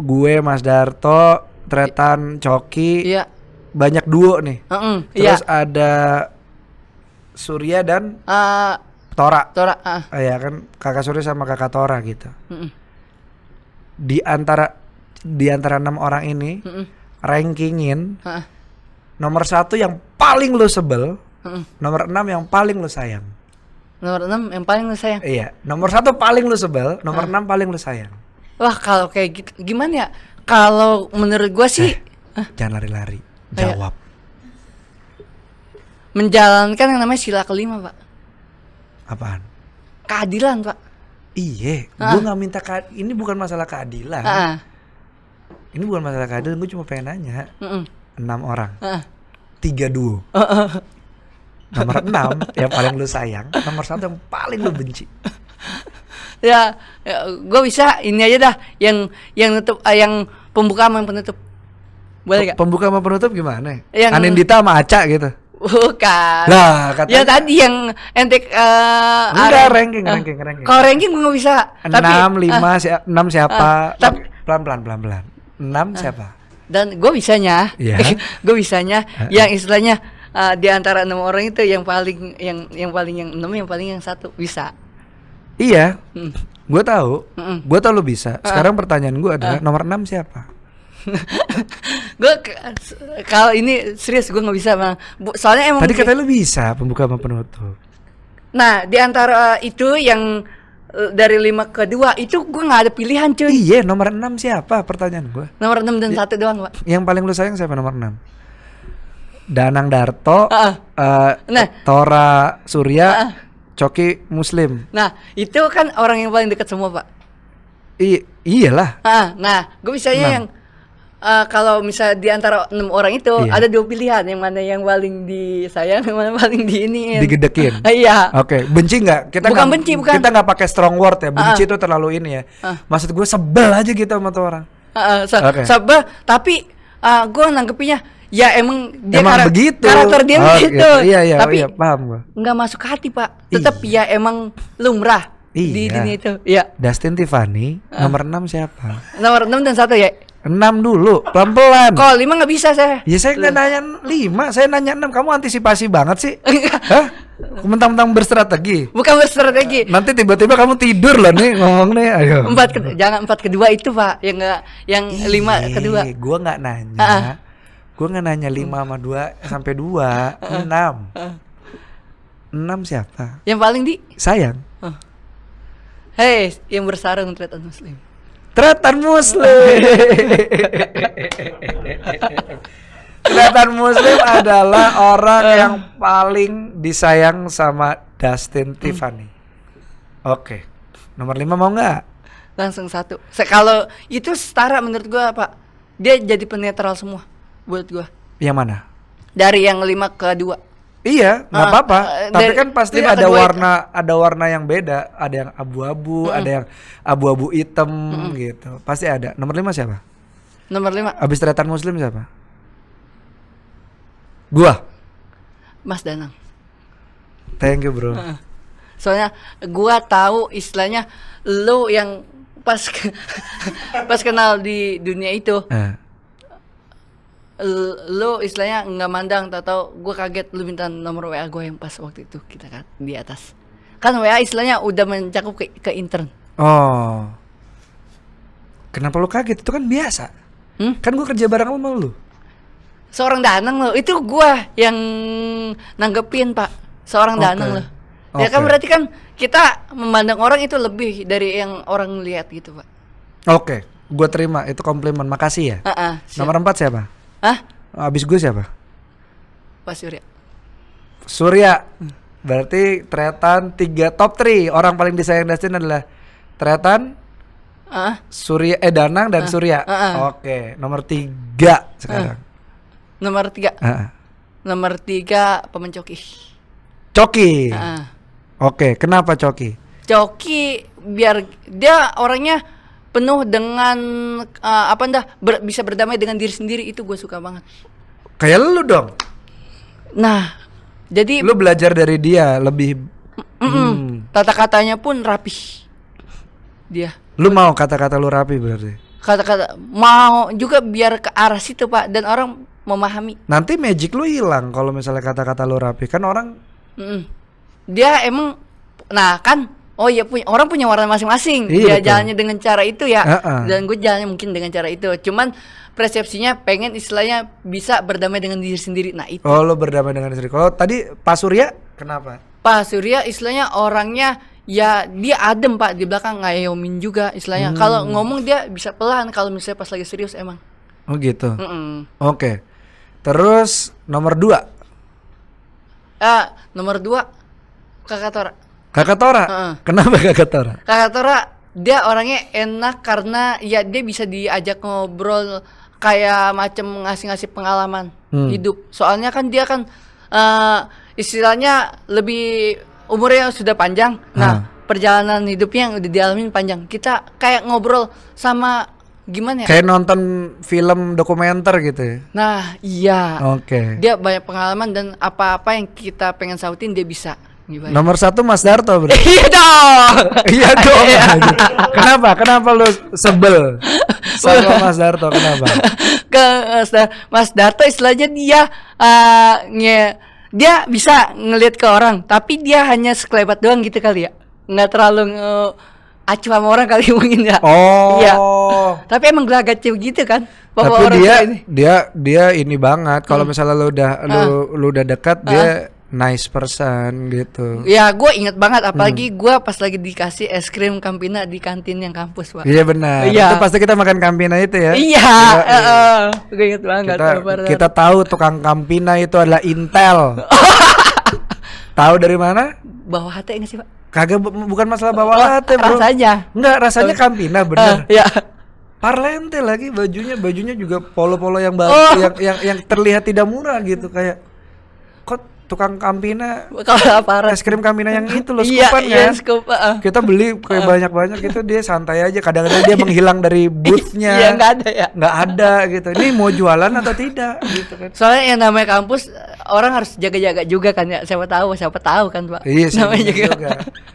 Gue Mas Darto, Tretan, Coki, banyak duo nih. Terus ada Surya dan Tora. Ya kan kakak Surya sama kakak Tora gitu. Di antara 6 orang ini, rankingin nomor 1 yang paling lu sebel, nomor 6 yang paling lu sayang. Nomor 6 yang paling lu sayang. Iya, nomor 1 paling lu sebel, nomor 6 paling lu sayang. Wah kalau kayak gitu gimana ya? Kalau menurut gua sih jangan lari-lari, jawab. Menjalankan yang namanya sila kelima Pak. Apaan? Keadilan Pak. Iya, gua nggak minta ini bukan masalah keadilan. Ini bukan masalah keadilan, gua cuma pengen nanya. 6 orang, 3 duo. Nomor 6 yang paling lu sayang, nomor 1 yang paling lu benci. Ya gue bisa ini aja dah yang nutup yang pembuka sama yang penutup. Boleh gak? Pembuka sama penutup gimana? Yang Anindita sama Aca gitu. Bukan. Lah katanya. Ya tadi yang entek enggak ranking. Kalau ranking gue gak bisa. 6 5 siapa? Pelan. 6 siapa? Dan gue bisanya. Gue bisanya yang istilahnya di antara 6 orang itu yang paling yang 6 yang paling yang 1 bisa. Iya, gue tahu lu bisa. Sekarang pertanyaan gue adalah nomor 6 siapa? Gue kalau ini serius gue nggak bisa bang. Soalnya emang tadi katanya lu bisa pembuka sama penutup. Nah di antara itu yang dari 5 ke 2 itu gue nggak ada pilihan cuy. Iya nomor 6 siapa pertanyaan gue? Nomor 6 dan 1 doang Pak. Yang paling lu sayang siapa nomor 6? Danang Darto, Tora Surya, Coki Muslim. Nah itu kan orang yang paling dekat semua Pak. Iyalah. Nah gue bisanya yang kalau misalnya di antara 6 orang itu ada 2 pilihan, yang mana yang paling disayang, yang mana paling diiniin. Digedekin. Iya. Oke, benci nggak? Bukan benci. Kita nggak pakai strong word ya. Benci itu terlalu ini ya. Maksud gue sebel aja gitu sama tuh orang. Sebel, tapi gue nanggepinnya ya emang dia begitu. Karakter dia begitu. Iya, tapi paham gue. Nggak masuk hati Pak. Tetap ya emang lumrah di dunia itu. Iya. Dustin Tiffany nomor 6 siapa? Nomor 6 dan 1 ya. 6 dulu, pelan-pelan. Kalau 5 nggak bisa saya. Ya saya nggak nanya 5, saya nanya 6. Kamu antisipasi banget sih. Hah? Mentang-mentang berstrategi. Bukan berstrategi. Nanti tiba-tiba kamu tidur loh nih ngomong nih. Ayo. Jangan 4 kedua itu Pak, yang 5 kedua. Gua nggak nanya. Gua nggak nanya 5 sama 2 sampai 2, 6. 6 siapa? Yang paling sayang. Hei, yang bersarung tretan muslim. Tretan muslim adalah orang yang paling disayang sama Dustin Tiffany. Oke. Nomor 5 mau nggak? Langsung 1. Kalau itu setara menurut gua Pak. Dia jadi penetral semua buat gua. Yang mana? Dari yang 5 ke 2. Iya, nggak apa-apa. Tapi kan pasti ada warna yang beda. Ada yang abu-abu, ada yang abu-abu hitam gitu. Pasti ada. Nomor 5 siapa? Nomor 5. Abis tretan muslim siapa? Gua. Mas Danang. Thank you, bro. Soalnya gua tahu istilahnya lu yang pas kenal di dunia itu. Lu istilahnya nggak mandang, tahu gue kaget lu minta nomor WA gue yang pas waktu itu kita kan di atas kan WA istilahnya udah mencakup ke intern. Oh, kenapa lu kaget? Itu kan biasa. Kan gue kerja bareng sama lu. Seorang Danang lo itu gue yang nanggepin Pak, seorang Danang lo. Ya kan berarti kan kita memandang orang itu lebih dari yang orang lihat gitu Pak. Oke, gue terima itu komplimen, makasih ya. Nomor 4 siapa? Abis gue siapa? Pak Surya. Berarti Tretan 3 top 3 orang paling disayang Dustin adalah Tretan, Surya, Danang dan Surya. Oke, nomor 3 sekarang. Nomor 3. Nomor 3 Paman Coki. Oke, kenapa Coki? Coki biar dia orangnya penuh dengan bisa berdamai dengan diri sendiri, itu gue suka banget. Kayak lu dong. Nah, jadi lu belajar dari dia lebih. Tata katanya pun rapih. Dia. Lu mau kata-kata lu rapi berarti? Kata-kata mau juga biar ke arah situ Pak, dan orang memahami. Nanti magic lu hilang kalau misalnya kata-kata lu rapi, kan orang. Dia emang, nah kan. Oh iya, orang punya warna masing-masing. Dia jalannya dengan cara itu ya. Dan gue jalannya mungkin dengan cara itu. Cuman persepsinya pengen istilahnya bisa berdamai dengan diri sendiri. Nah itu. Oh, lo berdamai dengan diri. Kalau tadi Pak Surya kenapa? Pak Surya istilahnya orangnya ya dia adem Pak, di belakang ngayomin juga istilahnya. Kalau ngomong dia bisa pelan, kalau misalnya pas lagi serius emang. Oh gitu. Oke. Terus nomor 2. Nomor 2 Kakak Tora. Kakak Tora? Kenapa Kakak Tora? Kakak Tora dia orangnya enak karena ya dia bisa diajak ngobrol kayak macam ngasih pengalaman hidup. Soalnya kan dia kan istilahnya lebih umurnya sudah panjang. Nah, perjalanan hidupnya yang udah dialamin panjang. Kita kayak ngobrol sama gimana ya? Kayak nonton film dokumenter gitu ya. Nah, iya. Oke. Dia banyak pengalaman dan apa-apa yang kita pengen sautin dia bisa. Gimana? Nomor 1 Mas Darto bro. Iya dong. Iya dong. Kenapa lu sebel sama Mas Darto? Kenapa? Mas Darto istilahnya dia dia bisa ngelihat ke orang, tapi dia hanya sekelebat doang gitu kali ya. Nggak terlalu acuh sama orang kali mungkin ya. Oh. Iya. Tapi emang gelagat gitu kan. Tapi dia ini banget. Kalau misalnya lu udah dekat dia nice person gitu. Ya gue inget banget, apalagi gue pas lagi dikasih es krim Campina di kantin yang kampus Pak. Iya benar. Itu pasti kita makan Campina itu ya. Iya. Gue inget banget. Kita tahu tukang Campina itu adalah Intel. Tahu dari mana? Bawa hati nggak sih Pak? Kagak, bukan masalah bawa hati bro. Rasanya. Enggak, rasanya Campina bener. Ya. Parlente lagi bajunya juga polo-polo yang baru, yang terlihat tidak murah gitu, kayak kok tukang Campina, es krim Campina yang itu loh, skupan kan? Scoop, kita beli kayak banyak-banyak gitu, dia santai aja, kadang-kadang dia menghilang dari boothnya. Iya, nggak ada gitu. Ini mau jualan atau tidak gitu kan? Soalnya yang namanya kampus orang harus jaga-jaga juga kan ya, siapa tahu kan Pak. Iya namanya juga.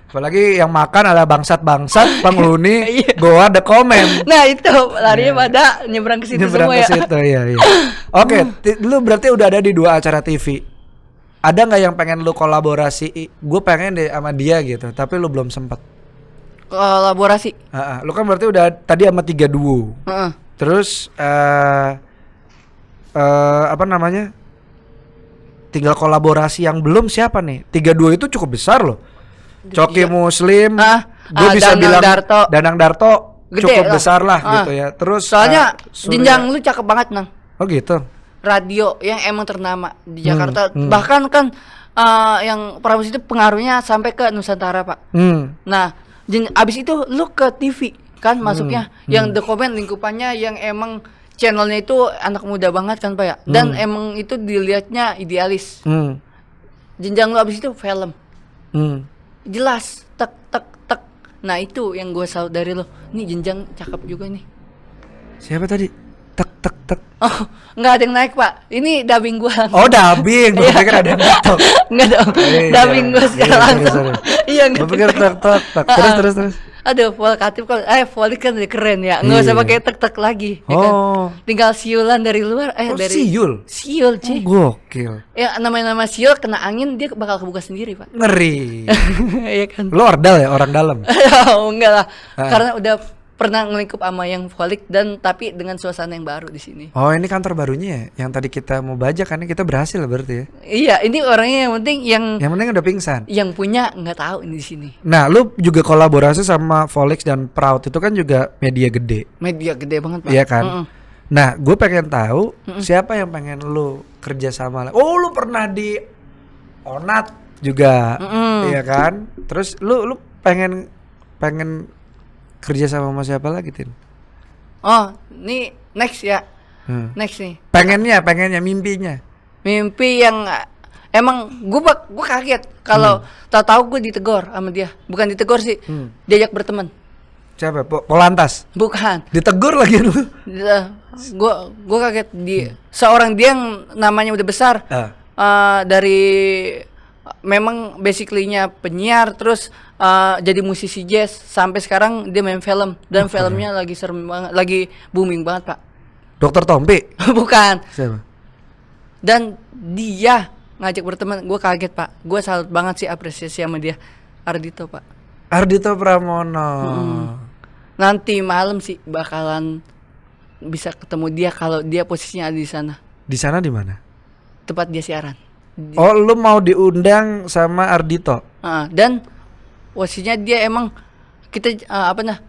Apalagi yang makan adalah bangsat penghuni goa the comment. Nah itu larinya pada nyebrang ke situ semua ya. Iya. Oke, lu berarti udah ada di 2 acara TV. ada nggak yang pengen lu kolaborasi? Gue pengen deh sama dia gitu, tapi lu belum sempet. Kolaborasi. Lu kan berarti udah tadi sama 3 duo. Terus apa namanya? Tinggal kolaborasi yang belum siapa nih? 3 duo itu cukup besar loh. Coki Muslim, gue bisa bilang Danang Darto Gede cukup lah. besar lah gitu ya. Terus soalnya jenjang lu cakep banget Nang. Oh gitu. Radio yang emang ternama di Jakarta, bahkan kan yang Pramus itu pengaruhnya sampai ke Nusantara Pak. Nah abis itu lu ke TV kan masuknya, yang The Comment lingkupannya yang emang channelnya itu anak muda banget kan Pak ya, dan emang itu dilihatnya idealis. Jenjang lu abis itu film, jelas tek tek tek. Nah itu yang gue salut dari lo, nih jenjang cakep juga nih. Siapa tadi? Tek tek tek. Oh, nggak ada yang naik Pak. Ini dubbing gua. Oh, dubbing. Gue pikir ada yang gitu. Nggak dong. Dubbing gua secara langsung. Iya nggak. Gue pikir tek tek tek. Terus. Aduh, volkatif kan. Volley kan lebih keren ya. Nggak usah pakai tek tek lagi. Ya kan? Tinggal siulan dari luar. Dari siul. Siul, Ci. Gokil. Ya nama siul kena angin dia bakal kebuka sendiri Pak. Ngeri. Iya kan. Lo ordal ya, orang dalam. Oh, enggak lah. Karena udah pernah ngelingkup sama yang volley dan tapi dengan suasana yang baru di sini. Oh, ini kantor barunya ya? Yang tadi kita mau bajak kan kita berhasil berarti ya? Iya, ini orangnya yang penting yang penting udah pingsan. Yang punya nggak tahu ini di sini. Nah, lu juga kolaborasi sama Volix dan Proud itu kan juga media gede. Media gede banget Pak. Iya kan? Nah, gue pengen tahu siapa yang pengen lu kerja sama. Oh, lu pernah di Onat juga, iya kan? Terus lu pengen kerja sama siapa lagi, Tin? Oh, ini next ya. Next nih. Pengennya, mimpinya. Mimpi yang emang gua kaget kalau tahu gue ditegur sama dia. Bukan ditegur sih, diajak berteman. Siapa? Polantas? Bukan. Ditegur lagi lu. Gua kaget seorang dia yang namanya udah besar. Dari memang basically-nya penyiar, terus jadi musisi jazz, sampai sekarang dia main film dan filmnya lagi serem banget, lagi booming banget Pak. Dokter Tompi? Bukan. Siapa? Dan dia ngajak berteman, gue kaget Pak. Gue salut banget sih, apresiasi sama dia. Ardito Pak. Ardito Pramono. Nanti malam sih bakalan bisa ketemu dia kalau dia posisinya ada di sana. Di sana di mana? Tempat dia siaran. Oh, lu mau diundang sama Ardito? Dan posisinya dia emang kita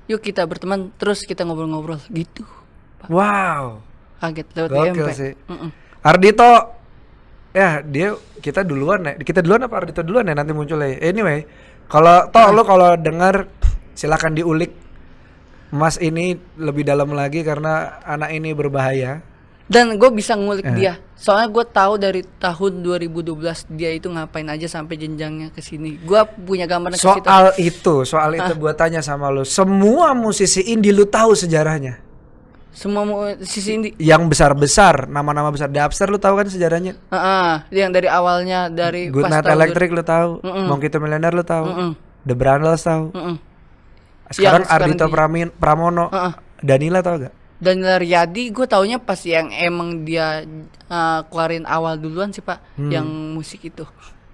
yuk kita berteman terus kita ngobrol-ngobrol gitu. Pak. Wow. Kaget lewat Gokil MP. sih. Ardito, ya dia kita duluan ya. Kita duluan apa Ardito duluan ya nanti muncul ya. Anyway, kalau lu kalau dengar silakan diulik. Mas ini lebih dalam lagi karena anak ini berbahaya. Dan gue bisa ngulik dia. Soalnya gue tahu dari tahun 2012 dia itu ngapain aja sampai jenjangnya ke sini. Gue punya gambaran ke situ. Soal itu gue tanya sama lu. Semua musisi indie lu tahu sejarahnya? Semua musisi indie yang besar-besar, nama-nama besar dubstep lu tahu kan sejarahnya? Yang dari awalnya dari Good Night Electric lu tahu, Monkey to Millionaire lu tahu, The Brandles tahu. Sekarang Ardito Pramono, Danila tahu gak? Danila Riyadi gue taunya pas yang emang dia keluarin awal duluan sih Pak, yang musik itu.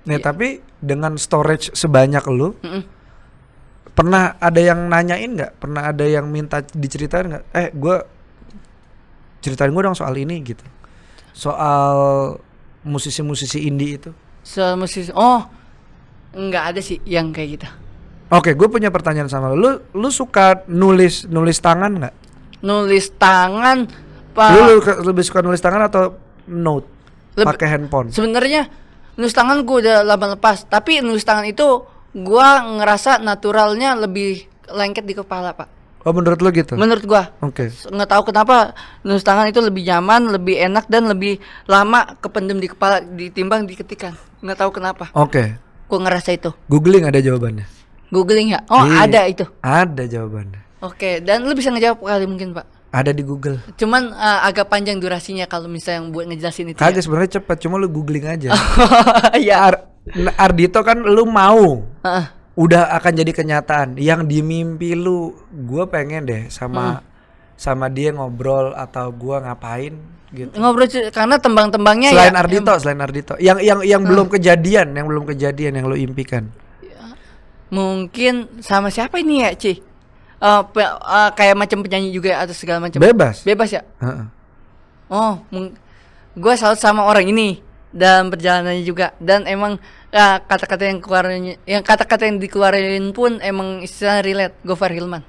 Nih tapi dengan storage sebanyak lu, pernah ada yang nanyain nggak? Pernah ada yang minta diceritain nggak? Gue ceritain gue dong soal ini gitu, soal musisi-musisi indie itu. Soal musisi, nggak ada sih yang kayak gitu. Oke, gue punya pertanyaan sama lu. Lu suka nulis tangan nggak? Nulis tangan, Pak. Lu lebih suka nulis tangan atau note? Pakai handphone? Sebenarnya nulis tangan gue udah lama lepas, tapi nulis tangan itu gue ngerasa naturalnya lebih lengket di kepala Pak. Oh menurut lu gitu? Menurut gue. Oke. Nggak tahu kenapa nulis tangan itu lebih nyaman, lebih enak dan lebih lama kependem di kepala ditimbang diketikan. Nggak tahu kenapa. Oke. Gue ngerasa itu. Googling ada jawabannya. Googling ya? Ada itu. Ada jawabannya. Oke, dan lu bisa ngejawab kali mungkin Pak. Ada di Google. Cuman agak panjang durasinya kalau misalnya yang buat ngejelasin itu. Kagak sebenarnya cepet, cuma lu googling aja. Ya. Ardito kan lu mau. Udah akan jadi kenyataan. Yang di mimpi lu, gue pengen deh sama sama dia ngobrol atau gua ngapain gitu. Ngobrol karena tembang-tembangnya Selain ya. Ardhito. Yang belum kejadian, yang lu impikan. Mungkin sama siapa ini ya, Ci? Kayak macam penyanyi juga atau segala macam. Bebas Ya. Oh, gue salut sama orang ini dalam perjalanannya juga, dan emang kata-kata yang dikeluarin pun emang istilah relate. Gofar Hilman.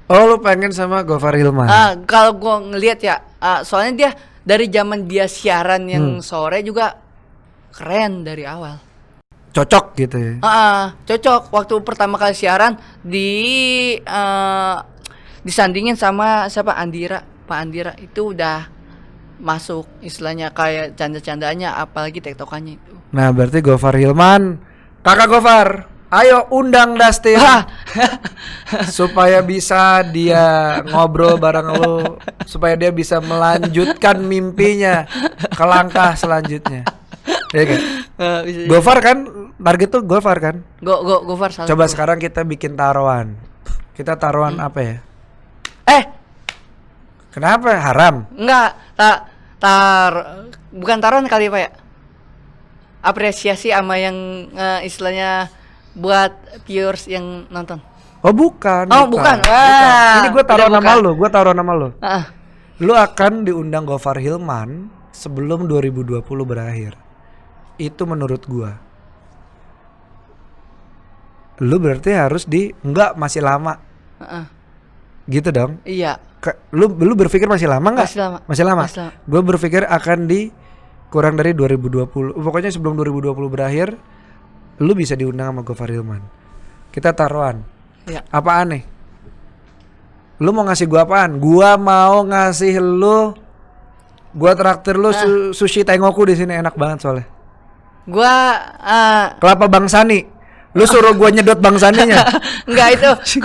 Oh, lu pengen sama Gofar Hilman? Kalau gue ngelihat ya, soalnya dia dari zaman dia siaran yang sore juga keren dari awal. Cocok gitu ya. Cocok. Waktu pertama kali siaran disandingin sama siapa, Pak Andira itu udah masuk istilahnya kayak canda-candanya, apalagi tektokannya itu. Nah, berarti Gofar Hilman, Kakak Gofar, ayo undang Dustin supaya bisa dia ngobrol bareng lu, supaya dia bisa melanjutkan mimpinya ke langkah selanjutnya. Ya kan? Gofar kan, target tuh Gofar kan? Gofar salah. Coba sekarang kita bikin taruhan. Kita taruhan apa ya? Kenapa? Haram? Enggak, bukan taruhan kali Pak ya. Apresiasi sama yang istilahnya buat viewers yang nonton. Oh bukan. Bukan. Ini gue taruh nama lu. Lu akan diundang Gofar Hilman sebelum 2020 berakhir. Itu menurut gua. Lu berarti harus enggak, masih lama. Gitu dong. Iya. Lu berpikir masih lama nggak? Masih lama. Gue berpikir akan kurang dari 2020. Pokoknya sebelum 2020 berakhir, lu bisa diundang sama Gofar Hilman. Kita taruhan. Iya. Apaan nih? Lu mau ngasih gua apaan? Gua mau ngasih lu, gua traktir lu sushi Tengoku di sini, enak banget soalnya. Gua kelapa Bang Sani. Lu suruh gua nyedot Bang Saninya. Enggak itu.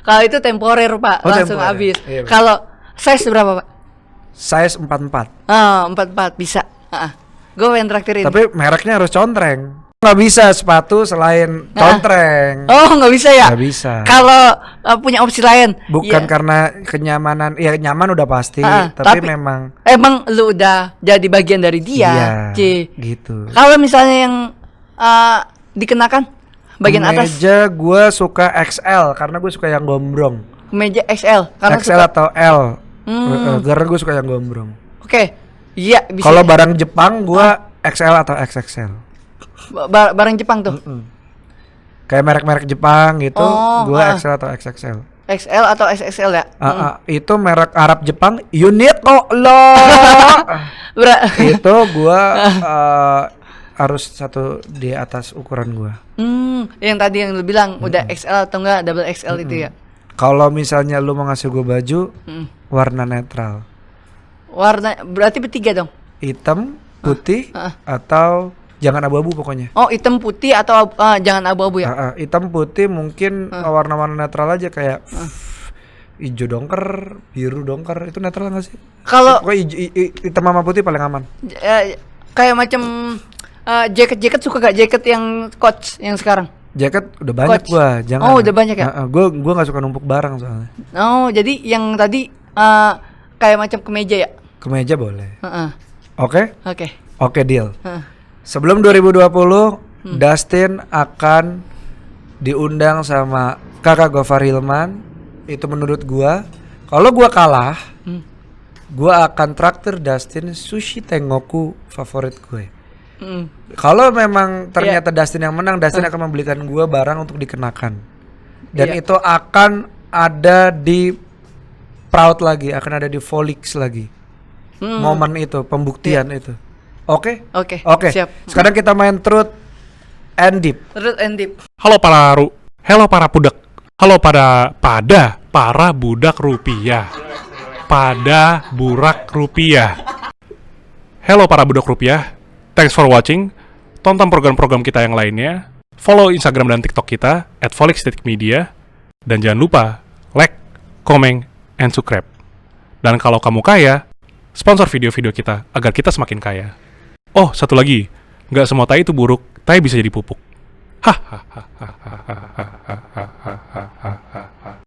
Kalau itu temporer, Pak. Langsung habis. Iya, kalau size berapa, Pak? Size 44. 44 bisa. Gua pengen traktirin. Tapi mereknya harus contreng. Nggak bisa sepatu selain contreng. Oh, nggak bisa ya? Nggak bisa. Kalau punya opsi lain. Bukan karena kenyamanan. Ya nyaman udah pasti. Tapi memang lu udah jadi bagian dari dia. Iya, gitu. Kalau misalnya yang dikenakan bagian atas. Meja gue suka XL karena gue suka yang gombrong. Meja XL karena XL atau L. Karena gue suka yang gombrong. Oke. Iya, bisa. Kalau barang Jepang gue XL atau XXL. Barang Jepang tuh. Kayak merek-merek Jepang gitu, gue XL atau XXL. XL atau XXL ya? Itu merek Arab Jepang, unit lo. Itu gue harus satu di atas ukuran gue. Yang tadi yang lu bilang udah XL atau enggak double XL itu ya? Kalau misalnya lu mau ngasih gue baju, warna netral. Warna berarti bertiga dong? Hitam, putih, atau jangan abu-abu pokoknya. Oh, hitam putih atau jangan abu-abu ya? Hitam putih mungkin warna-warna netral aja kayak hijau dongker, biru dongker, itu netral nggak sih? Kalau hitam sama putih paling aman. Kayak macam jaket suka gak jaket yang coach yang sekarang? Jaket udah banyak gua, jangan. Oh, udah banyak ya? Gua nggak suka numpuk barang soalnya. Oh, jadi yang tadi kayak macam kemeja ya? Kemeja boleh. Oke? Oke, deal. Sebelum 2020, Dustin akan diundang sama Kakak Gofar Hilman. Itu menurut gua. Kalau gua kalah, gua akan traktir Dustin sushi Tengoku favorit gue. Kalau memang ternyata Dustin yang menang, Dustin akan membelikan gua barang untuk dikenakan. Dan itu akan ada di Proud lagi, akan ada di Volix lagi. Momen itu, pembuktian itu. Oke. Siap. Sekarang kita main Truth and Deep. Halo para budak. Halo para budak rupiah. Pada burak rupiah. Halo para budak rupiah. Thanks for watching. Tonton program-program kita yang lainnya. Follow Instagram dan TikTok kita @volix.media. Dan jangan lupa like, comment, and subscribe. Dan kalau kamu kaya, sponsor video-video kita agar kita semakin kaya. Oh, satu lagi, nggak semua tai itu buruk, tai bisa jadi pupuk. Hahaha.